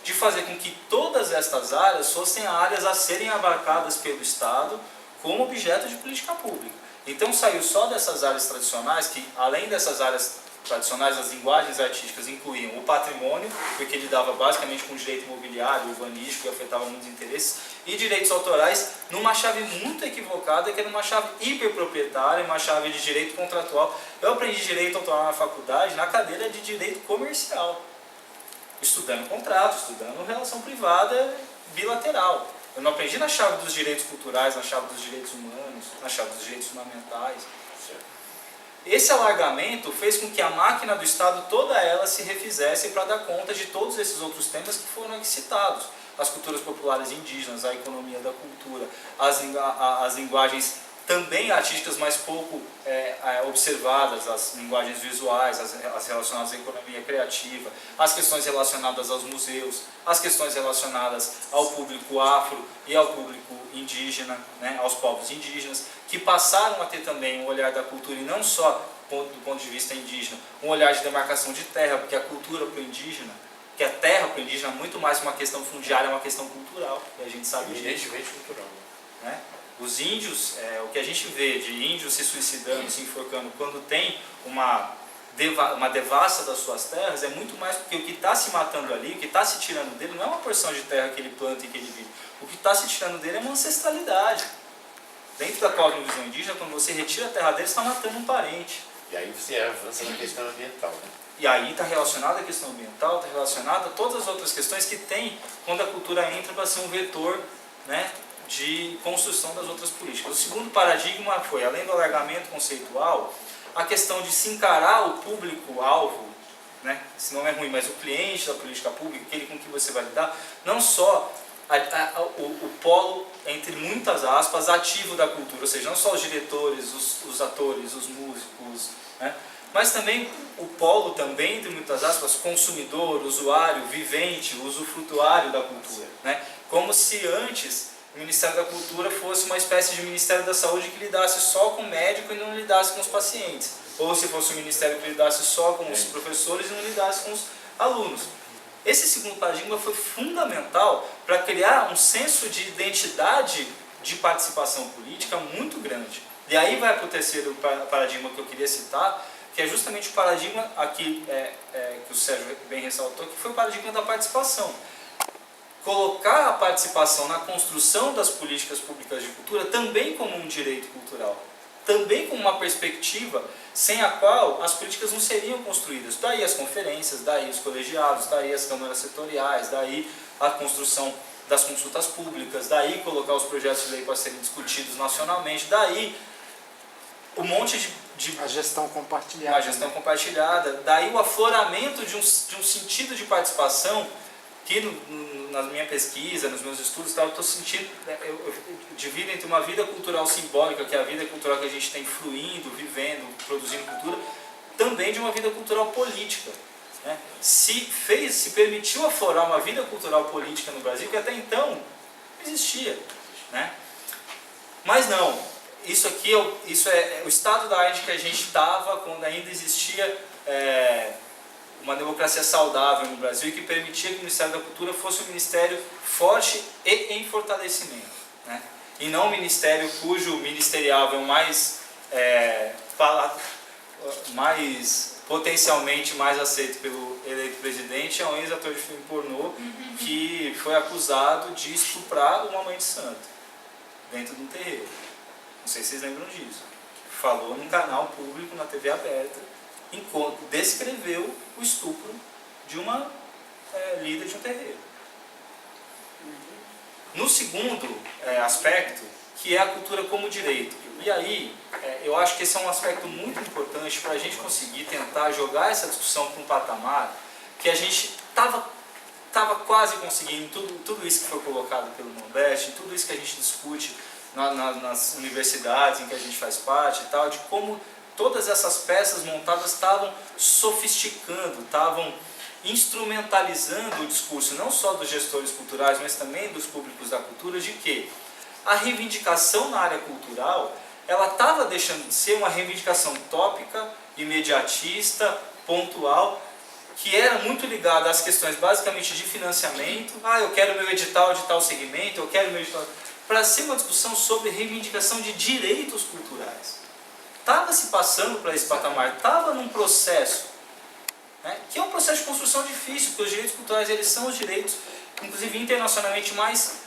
[SPEAKER 6] de fazer com que todas estas áreas fossem áreas a serem abarcadas pelo Estado como objeto de política pública. Então, saiu só dessas áreas tradicionais, que além dessas áreas tradicionais, as linguagens artísticas incluíam o patrimônio, porque ele dava basicamente com direito imobiliário, urbanístico, que afetava muitos interesses, e direitos autorais, numa chave muito equivocada, que era uma chave hiperproprietária, uma chave de direito contratual. Eu aprendi direito autoral na faculdade, na cadeira de direito comercial, estudando contrato, estudando relação privada bilateral. Eu não aprendi na chave dos direitos culturais, na chave dos direitos humanos, na chave dos direitos fundamentais. Esse alargamento fez com que a máquina do Estado, toda ela, se refizesse para dar conta de todos esses outros temas que foram aqui citados. As culturas populares indígenas, a economia da cultura, as linguagens também artísticas, mas pouco observadas, as linguagens visuais, as relacionadas à economia criativa, as questões relacionadas aos museus, as questões relacionadas ao público afro e ao público indígena, aos povos indígenas, que passaram a ter também um olhar da cultura, e não só do ponto de vista indígena, um olhar de demarcação de terra, porque a cultura para o indígena, que a terra para o indígena é muito mais uma questão fundiária, é uma questão cultural, e a gente sabe disso.
[SPEAKER 3] Evidentemente cultural.
[SPEAKER 6] Os índios, o que a gente vê de índios se suicidando, se enforcando, quando tem uma devassa das suas terras, é muito mais porque o que está se matando ali, o que está se tirando dele, não é uma porção de terra que ele planta e que ele vive. O que está se tirando dele é uma ancestralidade. Dentro da cosmovisão indígena, quando você retira a terra dele, você está matando um parente.
[SPEAKER 3] E aí você avança na questão ambiental.
[SPEAKER 6] E aí está relacionado à questão ambiental, está relacionado a todas as outras questões que tem quando a cultura entra para ser um vetor, de construção das outras políticas. O segundo paradigma foi, além do alargamento conceitual, a questão de se encarar o público-alvo, se não é ruim, mas o cliente da política pública, aquele com que você vai lidar, não só o polo, entre muitas aspas, ativo da cultura, ou seja, não só os diretores, os atores, os músicos, mas também o polo também, entre muitas aspas, consumidor, usuário, vivente, usufrutuário da cultura. Como se antes o Ministério da Cultura fosse uma espécie de Ministério da Saúde que lidasse só com o médico e não lidasse com os pacientes. Ou se fosse um ministério que lidasse só com os professores e não lidasse com os alunos. Esse segundo paradigma foi fundamental para criar um senso de identidade de participação política muito grande. E aí vai para o terceiro paradigma que eu queria citar, que é justamente o paradigma aqui que o Sérgio bem ressaltou, que foi o paradigma da participação. Colocar a participação na construção das políticas públicas de cultura também como um direito cultural, também com uma perspectiva sem a qual as políticas não seriam construídas. Daí as conferências, daí os colegiados, daí as câmaras setoriais, daí a construção das consultas públicas, daí colocar os projetos de lei para serem discutidos nacionalmente, daí um monte de
[SPEAKER 1] A gestão compartilhada.
[SPEAKER 6] a gestão compartilhada, daí o afloramento de um sentido de participação que na minha pesquisa, nos meus estudos, eu estou sentindo, eu divido entre uma vida cultural simbólica, que é a vida cultural que a gente tem fluindo, vivendo, produzindo cultura, também de uma vida cultural política. Né? Se permitiu aflorar uma vida cultural política no Brasil, que até então não existia. Né? Mas não, isso é o estado da arte que a gente estava quando ainda existia uma democracia saudável no Brasil e que permitia que o Ministério da Cultura fosse um ministério forte e em fortalecimento. Né? E não um ministério cujo ministeriável mais potencialmente mais aceito pelo eleito presidente é um ex-ator de filme pornô que foi acusado de estuprar uma mãe de santo dentro de um terreiro. Não sei se vocês lembram disso. Falou num canal público, na TV aberta, enquanto descreveu o estupro de uma líder de um terreiro. No segundo aspecto, que é a cultura como direito. E aí, eu acho que esse é um aspecto muito importante para a gente conseguir tentar jogar essa discussão para um patamar que a gente estava quase conseguindo, tudo isso que foi colocado pelo Norberto, tudo isso que a gente discute nas universidades em que a gente faz parte e tal, de como todas essas peças montadas estavam sofisticando, estavam instrumentalizando o discurso não só dos gestores culturais, mas também dos públicos da cultura, de que a reivindicação na área cultural ela estava deixando de ser uma reivindicação tópica, imediatista, pontual, que era muito ligada às questões basicamente de financiamento. Eu quero meu edital de tal segmento, eu quero meu edital... Para ser uma discussão sobre reivindicação de direitos culturais. Estava se passando para esse patamar, estava num processo, né, que é um processo de construção difícil, porque os direitos culturais eles são os direitos, inclusive internacionalmente, mais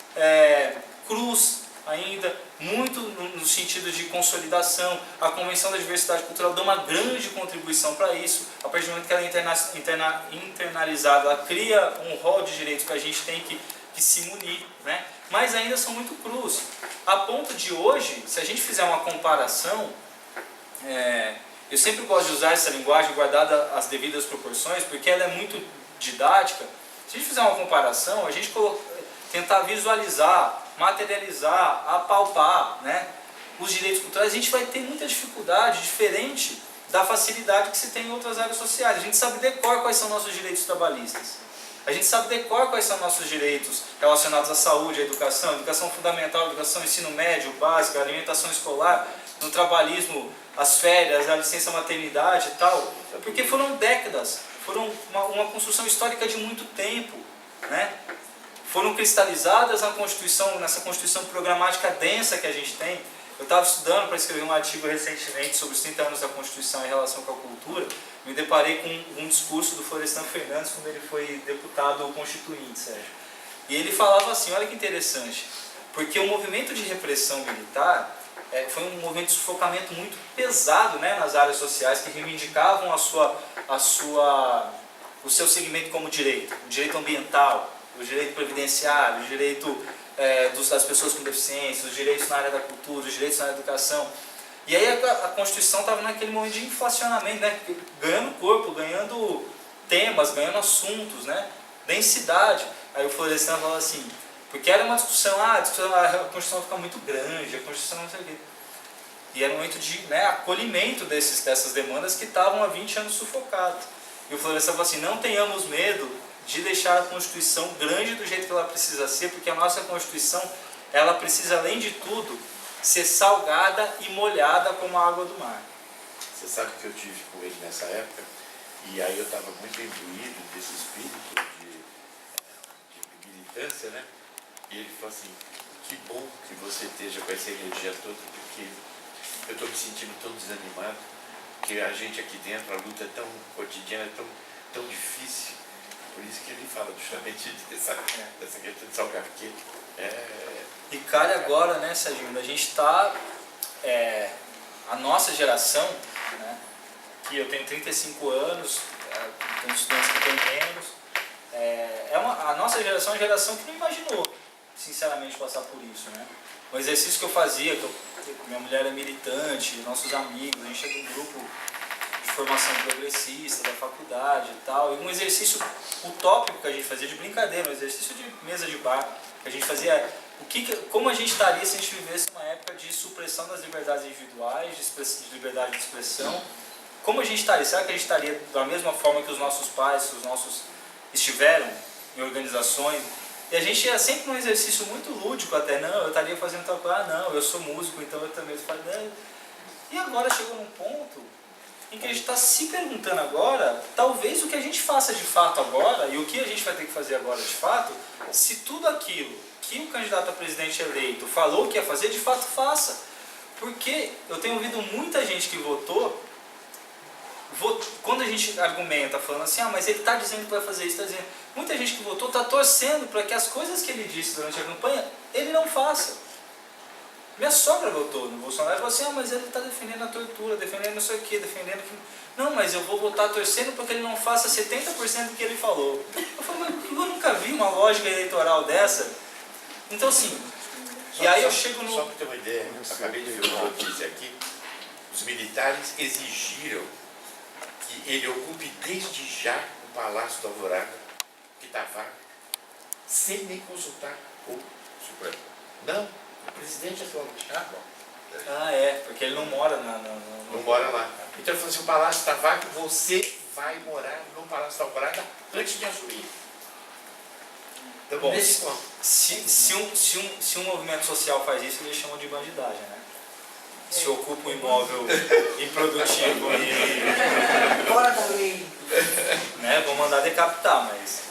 [SPEAKER 6] crus ainda, muito no sentido de consolidação. A Convenção da Diversidade Cultural dá uma grande contribuição para isso. A partir do momento que ela é internalizada, ela cria um rol de direitos que a gente tem que se munir, né? Mas ainda são muito crus. A ponto de hoje, se a gente fizer uma comparação, eu sempre gosto de usar essa linguagem guardada as devidas proporções, porque ela é muito didática. Se a gente fizer uma comparação, a gente tentar visualizar, materializar, apalpar, né, os direitos culturais, a gente vai ter muita dificuldade, diferente da facilidade que se tem em outras áreas sociais. A gente sabe decor quais são nossos direitos trabalhistas. A gente sabe decor quais são nossos direitos relacionados à saúde, à educação fundamental, educação, ensino médio, básico, alimentação escolar, no trabalhismo, as férias, a licença maternidade e tal, porque foram décadas, foram uma construção histórica de muito tempo, né? Foram cristalizadas nessa Constituição programática densa que a gente tem. Eu estava estudando para escrever um artigo recentemente sobre os 30 anos da Constituição em relação com a cultura, me deparei com um discurso do Florestan Fernandes quando ele foi deputado constituinte, Sérgio. E ele falava assim, olha que interessante, porque o movimento de repressão militar foi um movimento de sufocamento muito pesado, né, nas áreas sociais que reivindicavam o seu segmento como direito, o direito ambiental, o direito previdenciário, o direito das pessoas com deficiência, os direitos na área da cultura, os direitos na área da educação. E aí a Constituição estava naquele momento de inflacionamento, né, ganhando corpo, ganhando temas, ganhando assuntos, né, densidade. Aí o Florestan falou assim, porque era uma discussão, a Constituição fica muito grande, a Constituição não sei o quê. E era um momento de acolhimento dessas demandas que estavam há 20 anos sufocadas. E o Florestan falou assim, não tenhamos medo de deixar a Constituição grande do jeito que ela precisa ser, porque a nossa Constituição, ela precisa, além de tudo, ser salgada e molhada como a água do mar.
[SPEAKER 3] Você sabe que eu tive com ele nessa época, e aí eu estava muito imbuído desse espírito de militância, né? E ele falou assim, que bom que você esteja com essa energia toda, porque eu estou me sentindo tão desanimado, que a gente aqui dentro, a luta é tão cotidiana, tão difícil. Por isso que ele fala justamente dessa questão de salgar, porque
[SPEAKER 6] E calha agora, né, Serginho, a gente está a nossa geração, né, que eu tenho 35 anos, tem estudantes que têm menos, a nossa geração é uma geração que não imaginou, sinceramente, passar por isso, né? O exercício que eu fazia, minha mulher é militante, nossos amigos, a gente é de um grupo de formação progressista da faculdade e tal, e um exercício utópico que a gente fazia de brincadeira, um exercício de mesa de bar, que a gente fazia como a gente estaria se a gente vivesse uma época de supressão das liberdades individuais, de liberdade de expressão, como a gente estaria? Será que a gente estaria da mesma forma que os nossos pais, os nossos estiveram em organizações? E a gente ia sempre num exercício muito lúdico até, não, eu estaria fazendo tal coisa, não, eu sou músico, então eu também faço, não. E agora chegou num ponto em que a gente está se perguntando agora, talvez o que a gente faça de fato agora, e o que a gente vai ter que fazer agora de fato, se tudo aquilo que o candidato a presidente eleito falou que ia fazer, de fato faça. Porque eu tenho ouvido muita gente que votou, quando a gente argumenta falando assim, mas ele está dizendo que vai fazer isso, está dizendo, muita gente que votou está torcendo para que as coisas que ele disse durante a campanha, ele não faça. Minha sogra votou no Bolsonaro e falou assim, mas ele está defendendo a tortura, defendendo não sei o que, defendendo que... Não, mas eu vou votar torcendo para que ele não faça 70% do que ele falou. Eu falei, mas eu nunca vi uma lógica eleitoral dessa. Então assim, e aí eu chego no...
[SPEAKER 3] Só para ter uma ideia, eu acabei de ver uma notícia aqui, os militares exigiram que ele ocupe desde já o Palácio da Alvorada, que está vago, sem nem consultar o Supremo. Não, o presidente atualmente.
[SPEAKER 6] Porque ele não mora
[SPEAKER 3] não mora lá. Então ele falou assim, o Palácio está vago, você vai morar no Palácio da Alvorada antes de assumir. Então,
[SPEAKER 6] bom,
[SPEAKER 3] nesse ponto.
[SPEAKER 6] Se um movimento social faz isso, eles chamam de bandidagem, né? Se ocupa um imóvel improdutivo e...
[SPEAKER 7] Fora da lei.
[SPEAKER 6] Né, vão mandar decapitar, mas...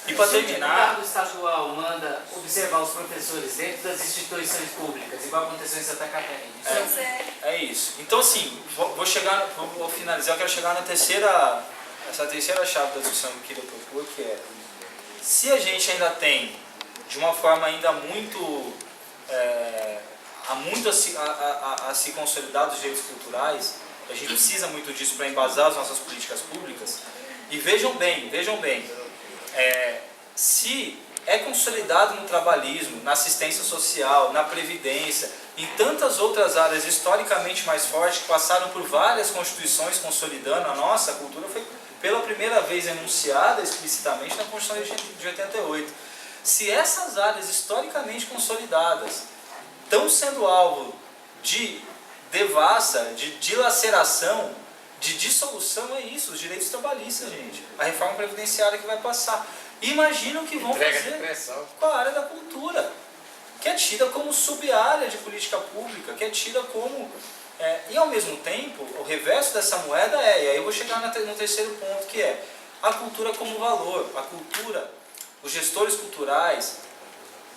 [SPEAKER 6] E para terminar...
[SPEAKER 7] O deputado estadual manda observar os professores dentro das instituições públicas, igual aconteceu em Santa Catarina.
[SPEAKER 6] É isso. Então assim, vou finalizar, eu quero chegar na terceira chave da discussão que eu queria propor, que é, se a gente ainda tem, de uma forma ainda muito... há muito a se consolidar os direitos culturais, a gente precisa muito disso para embasar as nossas políticas públicas, e vejam bem, se é consolidado no trabalhismo, na assistência social, na previdência, em tantas outras áreas historicamente mais fortes, que passaram por várias constituições consolidando, a nossa cultura foi pela primeira vez enunciada explicitamente na Constituição de 88. Se essas áreas historicamente consolidadas estão sendo alvo de devassa, de dilaceração, de dissolução, é isso, os direitos trabalhistas, gente. A reforma previdenciária que vai passar. Imagina o que vão fazer com a área da cultura, que é tida como sub-área de política pública, que é tida como... e ao mesmo tempo, o reverso dessa moeda e aí eu vou chegar no terceiro ponto, que é a cultura como valor. A cultura, os gestores culturais,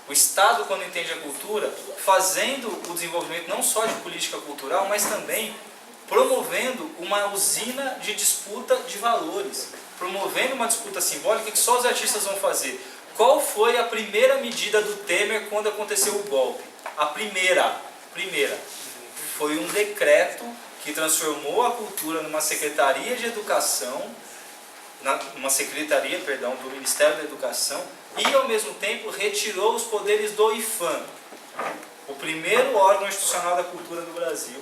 [SPEAKER 6] o Estado, quando entende a cultura, fazendo o desenvolvimento não só de política cultural, mas também promovendo uma usina de disputa de valores, promovendo uma disputa simbólica que só os artistas vão fazer. Qual foi a primeira medida do Temer quando aconteceu o golpe? A primeira foi um decreto que transformou a cultura numa secretaria de educação, do Ministério da Educação, e ao mesmo tempo retirou os poderes do IPHAN, o primeiro órgão institucional da cultura do Brasil.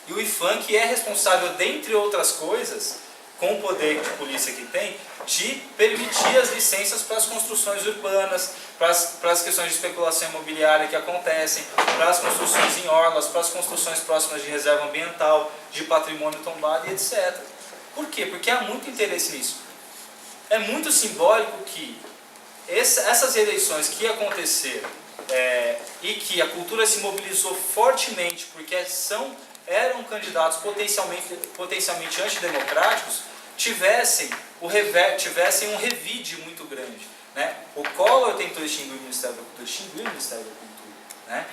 [SPEAKER 6] E o IPHAN, que é responsável, dentre outras coisas, com o poder de polícia que tem, de permitir as licenças para as construções urbanas, para as questões de especulação imobiliária que acontecem, para as construções em orlas, para as construções próximas de reserva ambiental, de patrimônio tombado e etc. Por quê? Porque há muito interesse nisso. É muito simbólico que essas eleições que aconteceram e que a cultura se mobilizou fortemente porque eram candidatos potencialmente antidemocráticos, tivessem um revide muito grande, né? O Collor tentou extinguir o Ministério da Cultura, né?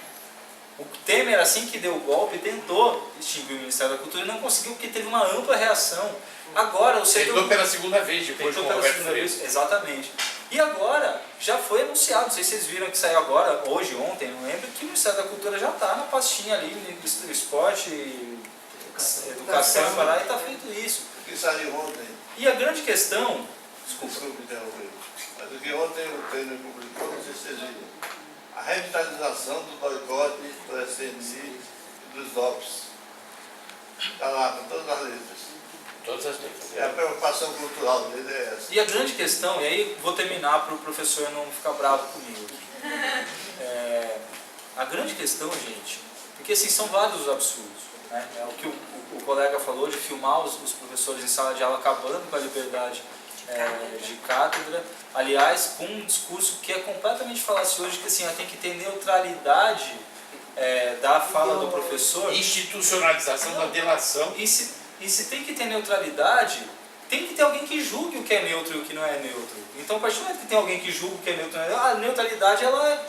[SPEAKER 6] O Temer, assim que deu o golpe, tentou extinguir o Ministério da Cultura e não conseguiu porque teve uma ampla reação. Agora, o setor...
[SPEAKER 3] Tentou pela segunda vez, depois com o Roberto Freire.
[SPEAKER 6] Exatamente. E agora, já foi anunciado, não sei se vocês viram que saiu agora, hoje, ontem, não lembro, que o Ministério da Cultura já está na pastinha ali, no esporte, educação, parar, e está feito isso.
[SPEAKER 8] Que saiu ontem.
[SPEAKER 6] E a grande questão, desculpa,
[SPEAKER 8] Me interromper. Mas o que ontem o treino publicou, não sei se vocês viram, a revitalização do boicote do SNI e dos DOPS. Está lá, com todas as letras.
[SPEAKER 3] Todas as letras.
[SPEAKER 8] E a preocupação cultural dele é essa.
[SPEAKER 6] e a grande questão, e aí vou terminar para o professor não ficar bravo comigo aqui. A grande questão, gente, porque assim, são vários os absurdos, né? É o que o colega falou de filmar os professores em sala de aula acabando com a liberdade de cátedra, aliás, com um discurso que é completamente falacioso, que assim, tem que ter neutralidade da fala do professor.
[SPEAKER 3] Institucionalização da delação.
[SPEAKER 6] E se tem que ter neutralidade, tem que ter alguém que julgue o que é neutro e o que não é neutro. Então, a partir do momento que tem alguém que julga o que é neutro e não é neutro, a neutralidade, ela é...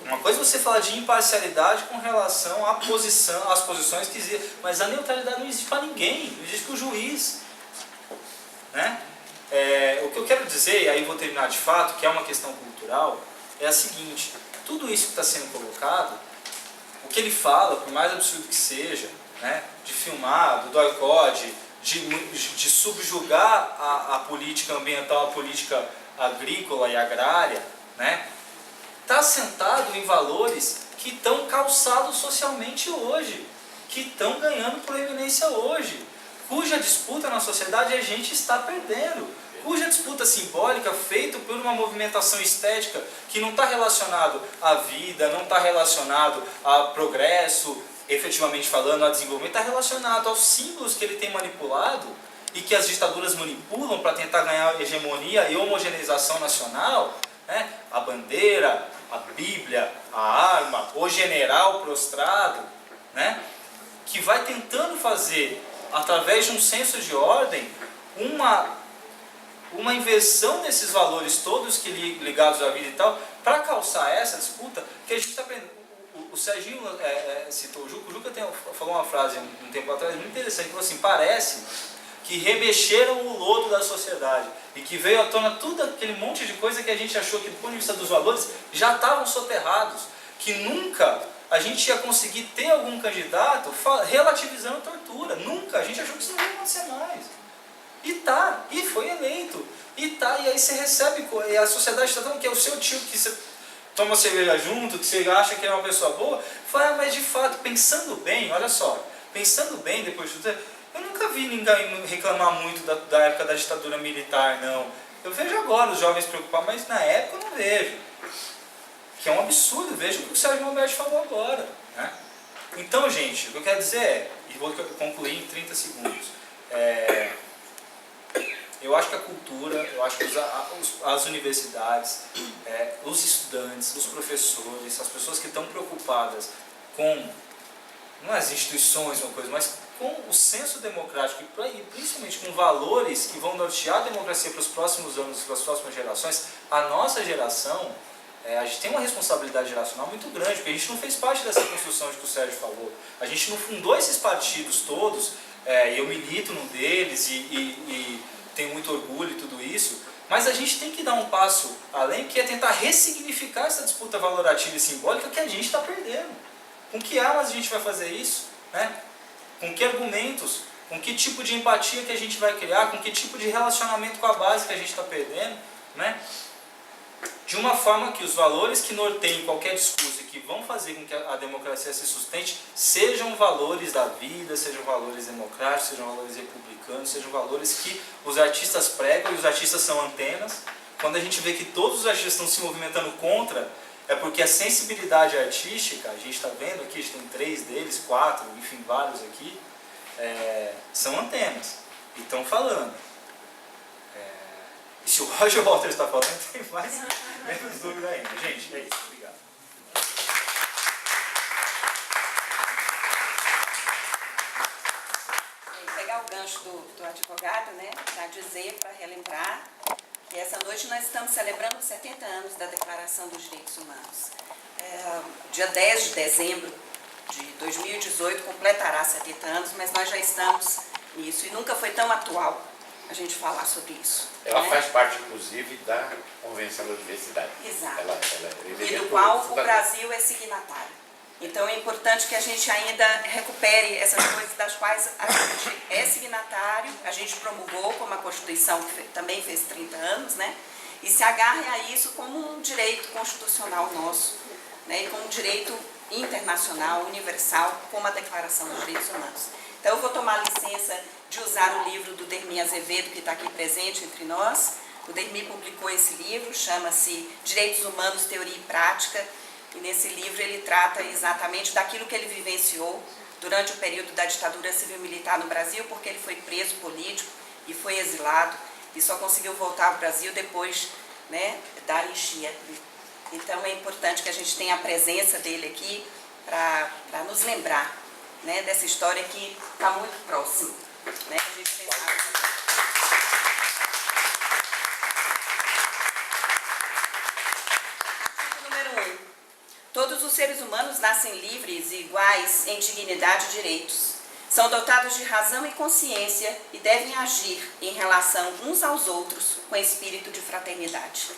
[SPEAKER 6] Uma coisa é você falar de imparcialidade com relação à posição, às posições que existem, mas a neutralidade não existe para ninguém, não existe para o juiz. Né? O que eu quero dizer, e aí vou terminar de fato, que é uma questão cultural, é a seguinte: tudo isso que está sendo colocado, o que ele fala, por mais absurdo que seja, né, de filmar, do boicote, de subjugar a política ambiental, a política agrícola e agrária, né, está assentado em valores que estão calçados socialmente hoje, que estão ganhando proeminência hoje, cuja disputa na sociedade a gente está perdendo, cuja disputa simbólica feita por uma movimentação estética que não está relacionado à vida, não está relacionado a progresso, efetivamente falando, a desenvolvimento, está relacionado aos símbolos que ele tem manipulado e que as ditaduras manipulam para tentar ganhar hegemonia e homogeneização nacional, né? A bandeira, a Bíblia, a arma, o general prostrado, né? Que vai tentando fazer, através de um senso de ordem, uma inversão desses valores todos que ligados à vida e tal, para calçar essa disputa, que a gente está aprendendo. O Serginho citou o Juca falou uma frase um tempo atrás muito interessante, falou assim: parece que remexeram o lodo da sociedade e que veio à tona tudo aquele monte de coisa que a gente achou que do ponto de vista dos valores já estavam soterrados, que nunca a gente ia conseguir ter algum candidato relativizando a tortura, nunca, a gente achou que isso não ia acontecer mais. E foi eleito, e aí você recebe, e a sociedade está dando que é o seu tio que você toma cerveja junto, que você acha que é uma pessoa boa, fala, mas de fato, pensando bem, olha só, pensando bem depois de tudo, eu nunca vi ninguém reclamar muito da época da ditadura militar, não. Eu vejo agora os jovens se preocupar, mas na época eu não vejo. Que é um absurdo, veja o que o Sérgio Roberto falou agora. Né? Então, gente, o que eu quero dizer é, e vou concluir em 30 segundos, eu acho que a cultura, eu acho que as universidades, os estudantes, os professores, as pessoas que estão preocupadas com, não as instituições, uma coisa, mas com o senso democrático e principalmente com valores que vão nortear a democracia para os próximos anos, para as próximas gerações, a nossa geração, a gente tem uma responsabilidade geracional muito grande, porque a gente não fez parte dessa construção de que o Sérgio falou. A gente não fundou esses partidos todos, eu milito num deles e tenho muito orgulho e tudo isso, mas a gente tem que dar um passo além, que é tentar ressignificar essa disputa valorativa e simbólica que a gente está perdendo. Com que armas a gente vai fazer isso? Né? Com que argumentos? Com que tipo de empatia que a gente vai criar? Com que tipo de relacionamento com a base que a gente está perdendo? Né? De uma forma que os valores que norteiem qualquer discurso e que vão fazer com que a democracia se sustente sejam valores da vida, sejam valores democráticos, sejam valores republicanos, sejam valores que os artistas pregam, e os artistas são antenas. Quando a gente vê que todos os artistas estão se movimentando contra, é porque a sensibilidade artística, a gente está vendo aqui, a gente tem 3 deles, 4, enfim, vários aqui, são antenas e estão falando. E se o Roger Waters está falando, tem mais menos dúvida ainda. Gente, é isso. Obrigado.
[SPEAKER 5] Pegar o gancho do advogado, né, para dizer, para relembrar, que essa noite nós estamos celebrando os 70 anos da Declaração dos Direitos Humanos. Dia 10 de dezembro de 2018 completará 70 anos, mas nós já estamos nisso e nunca foi tão atual a gente falar sobre isso.
[SPEAKER 3] Ela
[SPEAKER 5] né?
[SPEAKER 3] faz parte, inclusive, da Convenção da Universidade.
[SPEAKER 5] Exato.
[SPEAKER 3] Ela
[SPEAKER 5] E do qual o Brasil é signatário. Então é importante que a gente ainda recupere essas coisas das quais a gente é signatário, a gente promulgou como a Constituição, que também fez 30 anos, né? E se agarre a isso como um direito constitucional nosso, né? E como um direito internacional, universal, como a Declaração dos Direitos Humanos. Então eu vou tomar licença de usar o livro do Dermi Azevedo, que está aqui presente entre nós. O Dermi publicou esse livro, chama-se Direitos Humanos, Teoria e Prática, e nesse livro ele trata exatamente daquilo que ele vivenciou durante o período da ditadura civil-militar no Brasil, porque ele foi preso político e foi exilado, e só conseguiu voltar ao Brasil depois, né, da anistia. Então é importante que a gente tenha a presença dele aqui para nos lembrar, né, dessa história que está muito próxima. Né, a gente pensava... Todos os seres humanos nascem livres e iguais em dignidade e direitos. São dotados de razão e consciência e devem agir em relação uns aos outros com espírito de fraternidade.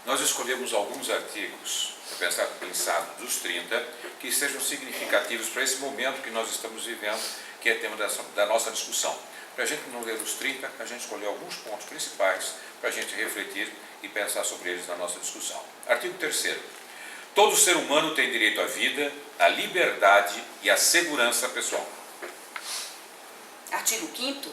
[SPEAKER 4] Nós escolhemos alguns artigos, pensados dos 30, que sejam significativos para esse momento que nós estamos vivendo, que é tema da nossa discussão. Para a gente não ler os 30, a gente escolheu alguns pontos principais para a gente refletir e pensar sobre eles na nossa discussão. Artigo 3º. Todo ser humano tem direito à vida, à liberdade e à segurança pessoal.
[SPEAKER 5] Artigo 5º.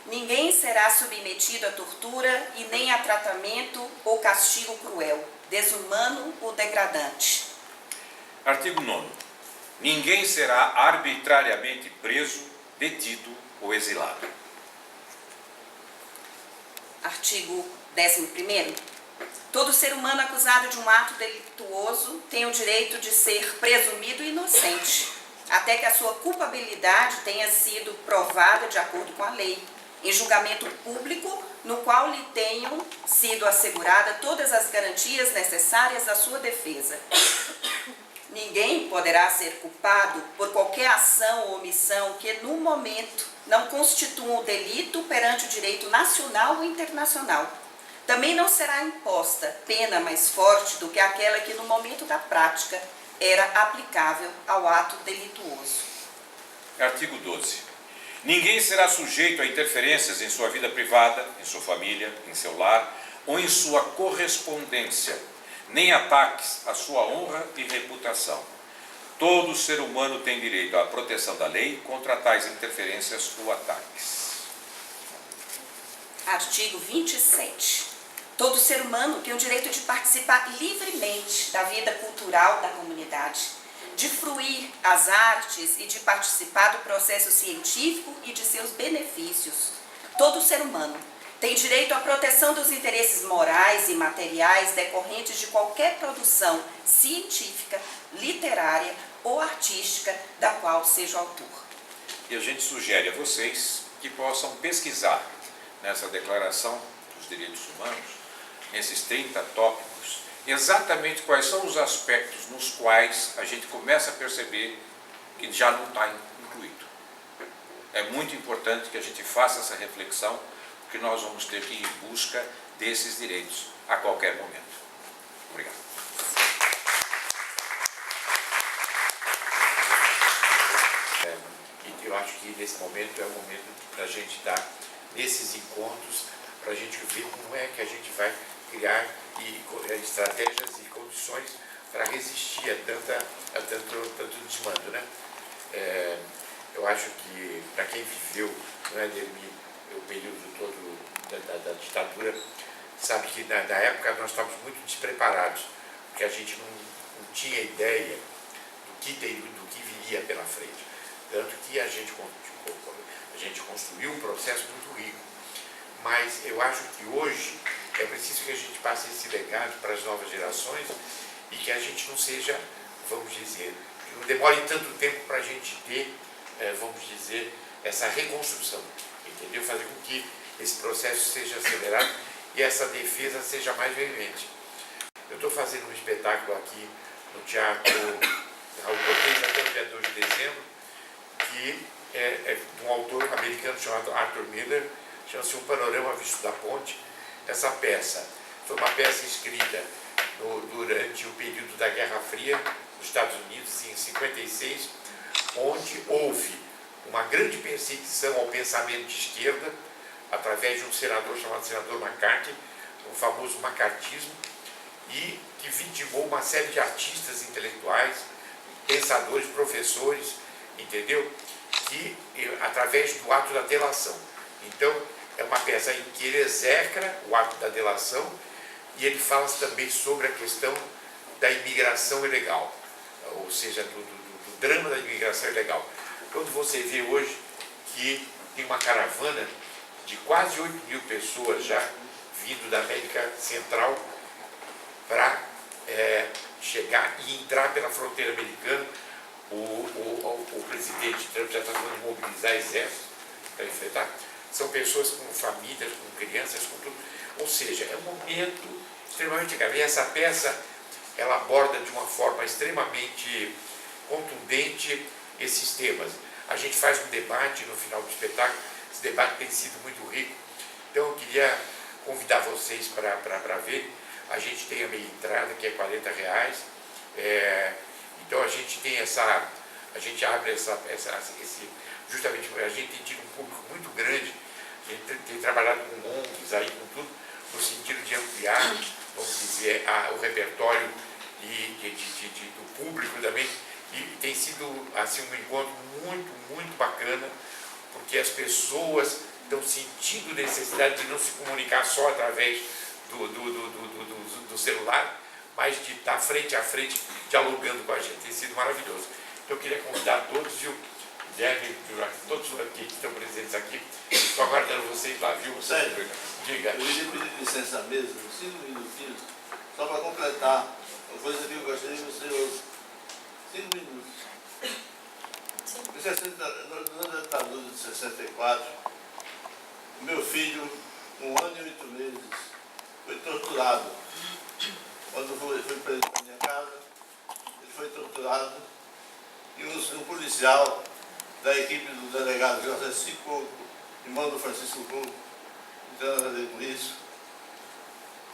[SPEAKER 5] Ninguém será submetido a tortura e nem a tratamento ou castigo cruel, desumano ou degradante.
[SPEAKER 4] Artigo 9º. Ninguém será arbitrariamente preso, detido ou exilado.
[SPEAKER 5] Artigo 11º. Todo ser humano acusado de um ato delituoso tem o direito de ser presumido inocente, até que a sua culpabilidade tenha sido provada de acordo com a lei, em julgamento público, no qual lhe tenham sido asseguradas todas as garantias necessárias à sua defesa. Ninguém poderá ser culpado por qualquer ação ou omissão que, no momento, não constitua um delito perante o direito nacional ou internacional. Também não será imposta pena mais forte do que aquela que, no momento da prática, era aplicável ao ato delituoso.
[SPEAKER 4] Artigo 12. Ninguém será sujeito a interferências em sua vida privada, em sua família, em seu lar ou em sua correspondência, nem ataques à sua honra e reputação. Todo ser humano tem direito à proteção da lei contra tais interferências ou ataques.
[SPEAKER 5] Artigo 27. Todo ser humano tem o direito de participar livremente da vida cultural da comunidade, de fruir as artes e de participar do processo científico e de seus benefícios. Todo ser humano tem direito à proteção dos interesses morais e materiais decorrentes de qualquer produção científica, literária ou artística da qual seja autor.
[SPEAKER 4] E a gente sugere a vocês que possam pesquisar nessa Declaração dos Direitos Humanos, nesses 30 tópicos, exatamente quais são os aspectos nos quais a gente começa a perceber que já não está incluído. É muito importante que a gente faça essa reflexão, porque nós vamos ter que ir em busca desses direitos a qualquer momento. Obrigado.
[SPEAKER 3] Eu acho que nesse momento é o momento para a gente dar, nesses encontros, para a gente ver como é que a gente vai criar estratégias e condições para resistir a tanto desmando, né? Eu acho que, para quem viveu, não é, Dermi, o período todo da ditadura, sabe que na época nós estávamos muito despreparados, porque a gente não tinha ideia do que viria pela frente. Tanto que a gente construiu um processo muito rico. Mas eu acho que hoje é preciso que a gente passe esse legado para as novas gerações e que a gente não seja, vamos dizer, que não demore tanto tempo para a gente ter, vamos dizer, essa reconstrução, entendeu? Fazer com que esse processo seja acelerado e essa defesa seja mais veemente. Eu estou fazendo um espetáculo aqui no Teatro Raul Cortez até o dia 2 de dezembro, que é de um autor americano chamado Arthur Miller, chama-se Um Panorama Visto da Ponte. Essa peça foi uma peça escrita durante o período da Guerra Fria nos Estados Unidos, em 56, onde houve uma grande perseguição ao pensamento de esquerda, através de um senador chamado senador McCarthy, o famoso macartismo, e que vitimou uma série de artistas intelectuais, pensadores, professores, entendeu? Que, através do ato da delação. Então, é uma peça em que ele execra o ato da delação e ele fala também sobre a questão da imigração ilegal, ou seja, do drama da imigração ilegal. Quando você vê hoje que tem uma caravana de quase 8.000 pessoas já vindo da América Central para chegar e entrar pela fronteira americana, o presidente Trump já está falando de mobilizar exércitos para enfrentar. São pessoas com famílias, com crianças, com tudo. Ou seja, é um momento extremamente grave. E essa peça, ela aborda de uma forma extremamente contundente esses temas. A gente faz um debate no final do espetáculo, esse debate tem sido muito rico. Então eu queria convidar vocês para ver. A gente tem a meia entrada, que é R$40. Então a gente tem a gente abre justamente porque a gente tem tido um público muito grande, a gente tem trabalhado com ONGs aí, com tudo, no sentido de ampliar, vamos dizer, o repertório do público também, e tem sido assim um encontro muito bacana, porque as pessoas estão sentindo necessidade de não se comunicar só através do celular, mas de estar frente a frente, dialogando com a gente. Tem sido maravilhoso. Então eu queria convidar todos, viu? Todos que estão presentes aqui, estou aguardando vocês lá, viu?
[SPEAKER 8] Sério?
[SPEAKER 3] Diga.
[SPEAKER 8] Eu ia pedir licença à mesa, 5 minutinhos, só para completar uma coisa que eu gostaria que você ouça. 5 minutos. Durante a ditadura de 64, o meu filho, 1 ano e 8 meses, foi torturado. Quando foi preso na minha casa, ele foi torturado e um policial da equipe do delegado José Cicoco, irmão do Francisco Coco, não tem nada a ver com isso,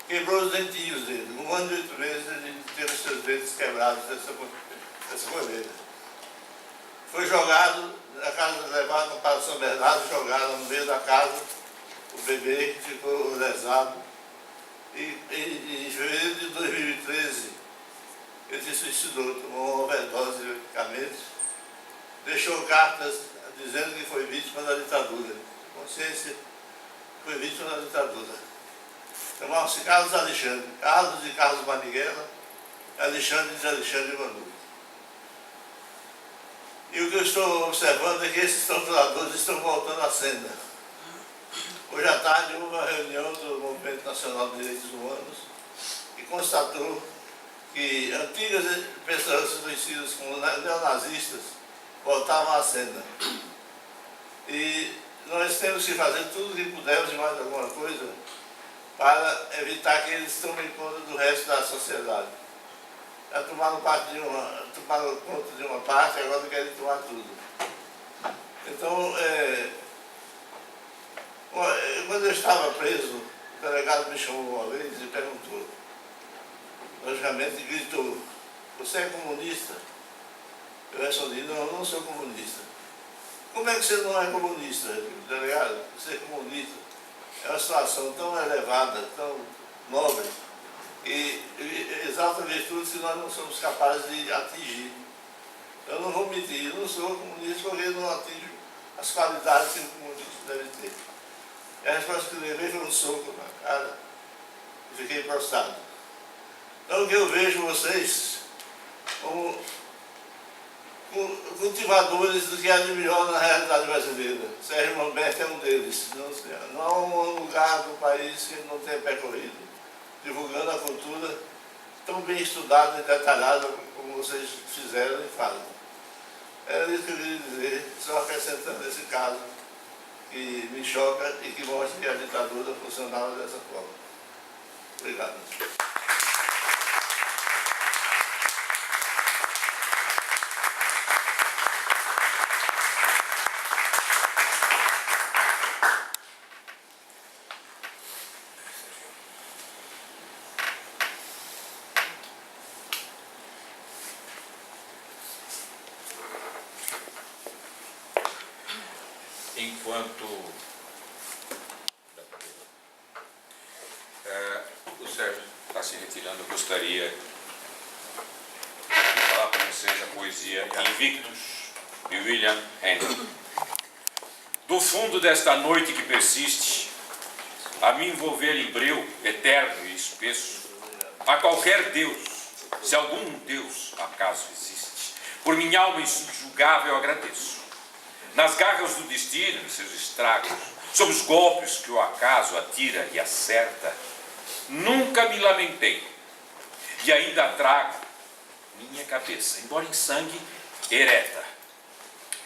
[SPEAKER 8] quebrou os dentinhos dele. 1 ano e 8 meses ele teve os seus dentes quebrados dessa maneira. Foi jogado, a casa levado para São Bernardo, jogado no meio da casa, o bebê ficou lesado. E em fevereiro de 2013, ele se suicidou, tomou uma overdose de medicamentos, deixou cartas dizendo que foi vítima da ditadura. Consciência, foi vítima da ditadura. Chamava-se Carlos Alexandre, Carlos de Carlos Maniguela, Alexandre de Alexandre Manu. E o que eu estou observando é que esses torturadores estão voltando à cena. Hoje à tarde houve uma reunião do Movimento Nacional de Direitos Humanos que constatou que antigas pessoas conhecidas como neonazistas voltavam à cena. E nós temos que fazer tudo o que pudermos e mais alguma coisa para evitar que eles tomem conta do resto da sociedade. Já tomaram conta de uma parte, agora querem tomar tudo. Então, quando eu estava preso, o delegado me chamou uma vez e perguntou, logicamente gritou, você é comunista? Eu respondi, não, eu não sou comunista. Como é que você não é comunista, delegado? Você é comunista. É uma situação tão elevada, tão nobre, e exalta virtudes que nós não somos capazes de atingir. Eu não vou mentir, eu não sou comunista porque eu não atingo as qualidades que o comunista deve ter. E a resposta que eu levei foi um soco na cara e fiquei prostrado. Então o que eu vejo vocês como cultivadores do que há de melhor na realidade brasileira. Sérgio Manberti é um deles. Não há um lugar do país que ele não tenha percorrido, divulgando a cultura tão bem estudada e detalhada como vocês fizeram e fazem. Era isso que eu queria dizer, só acrescentando esse caso que me choca e que mostra que a ditadura funcionava dessa forma. Obrigado.
[SPEAKER 3] enquanto o Sérgio
[SPEAKER 4] está se retirando, eu gostaria de falar para vocês a poesia Invictus, de William Henry. Do fundo desta noite que persiste, a me envolver em breu, eterno e espesso, a qualquer Deus, se algum Deus acaso existe, por minha alma insubjugável agradeço. Nas garras do destino e seus estragos, sob os golpes que o acaso atira e acerta, nunca me lamentei, e ainda trago minha cabeça, embora em sangue, ereta.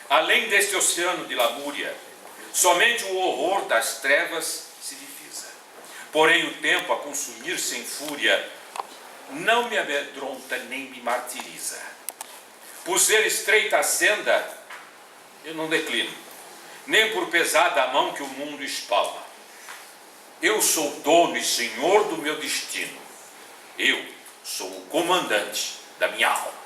[SPEAKER 4] Além deste oceano de lamúria, somente o horror das trevas se divisa. Porém o tempo a consumir-se em fúria não me amedronta nem me martiriza. Por ser estreita a senda, eu não declino, nem por pesada a mão que o mundo espalma. Eu sou dono e senhor do meu destino. Eu sou o comandante da minha alma.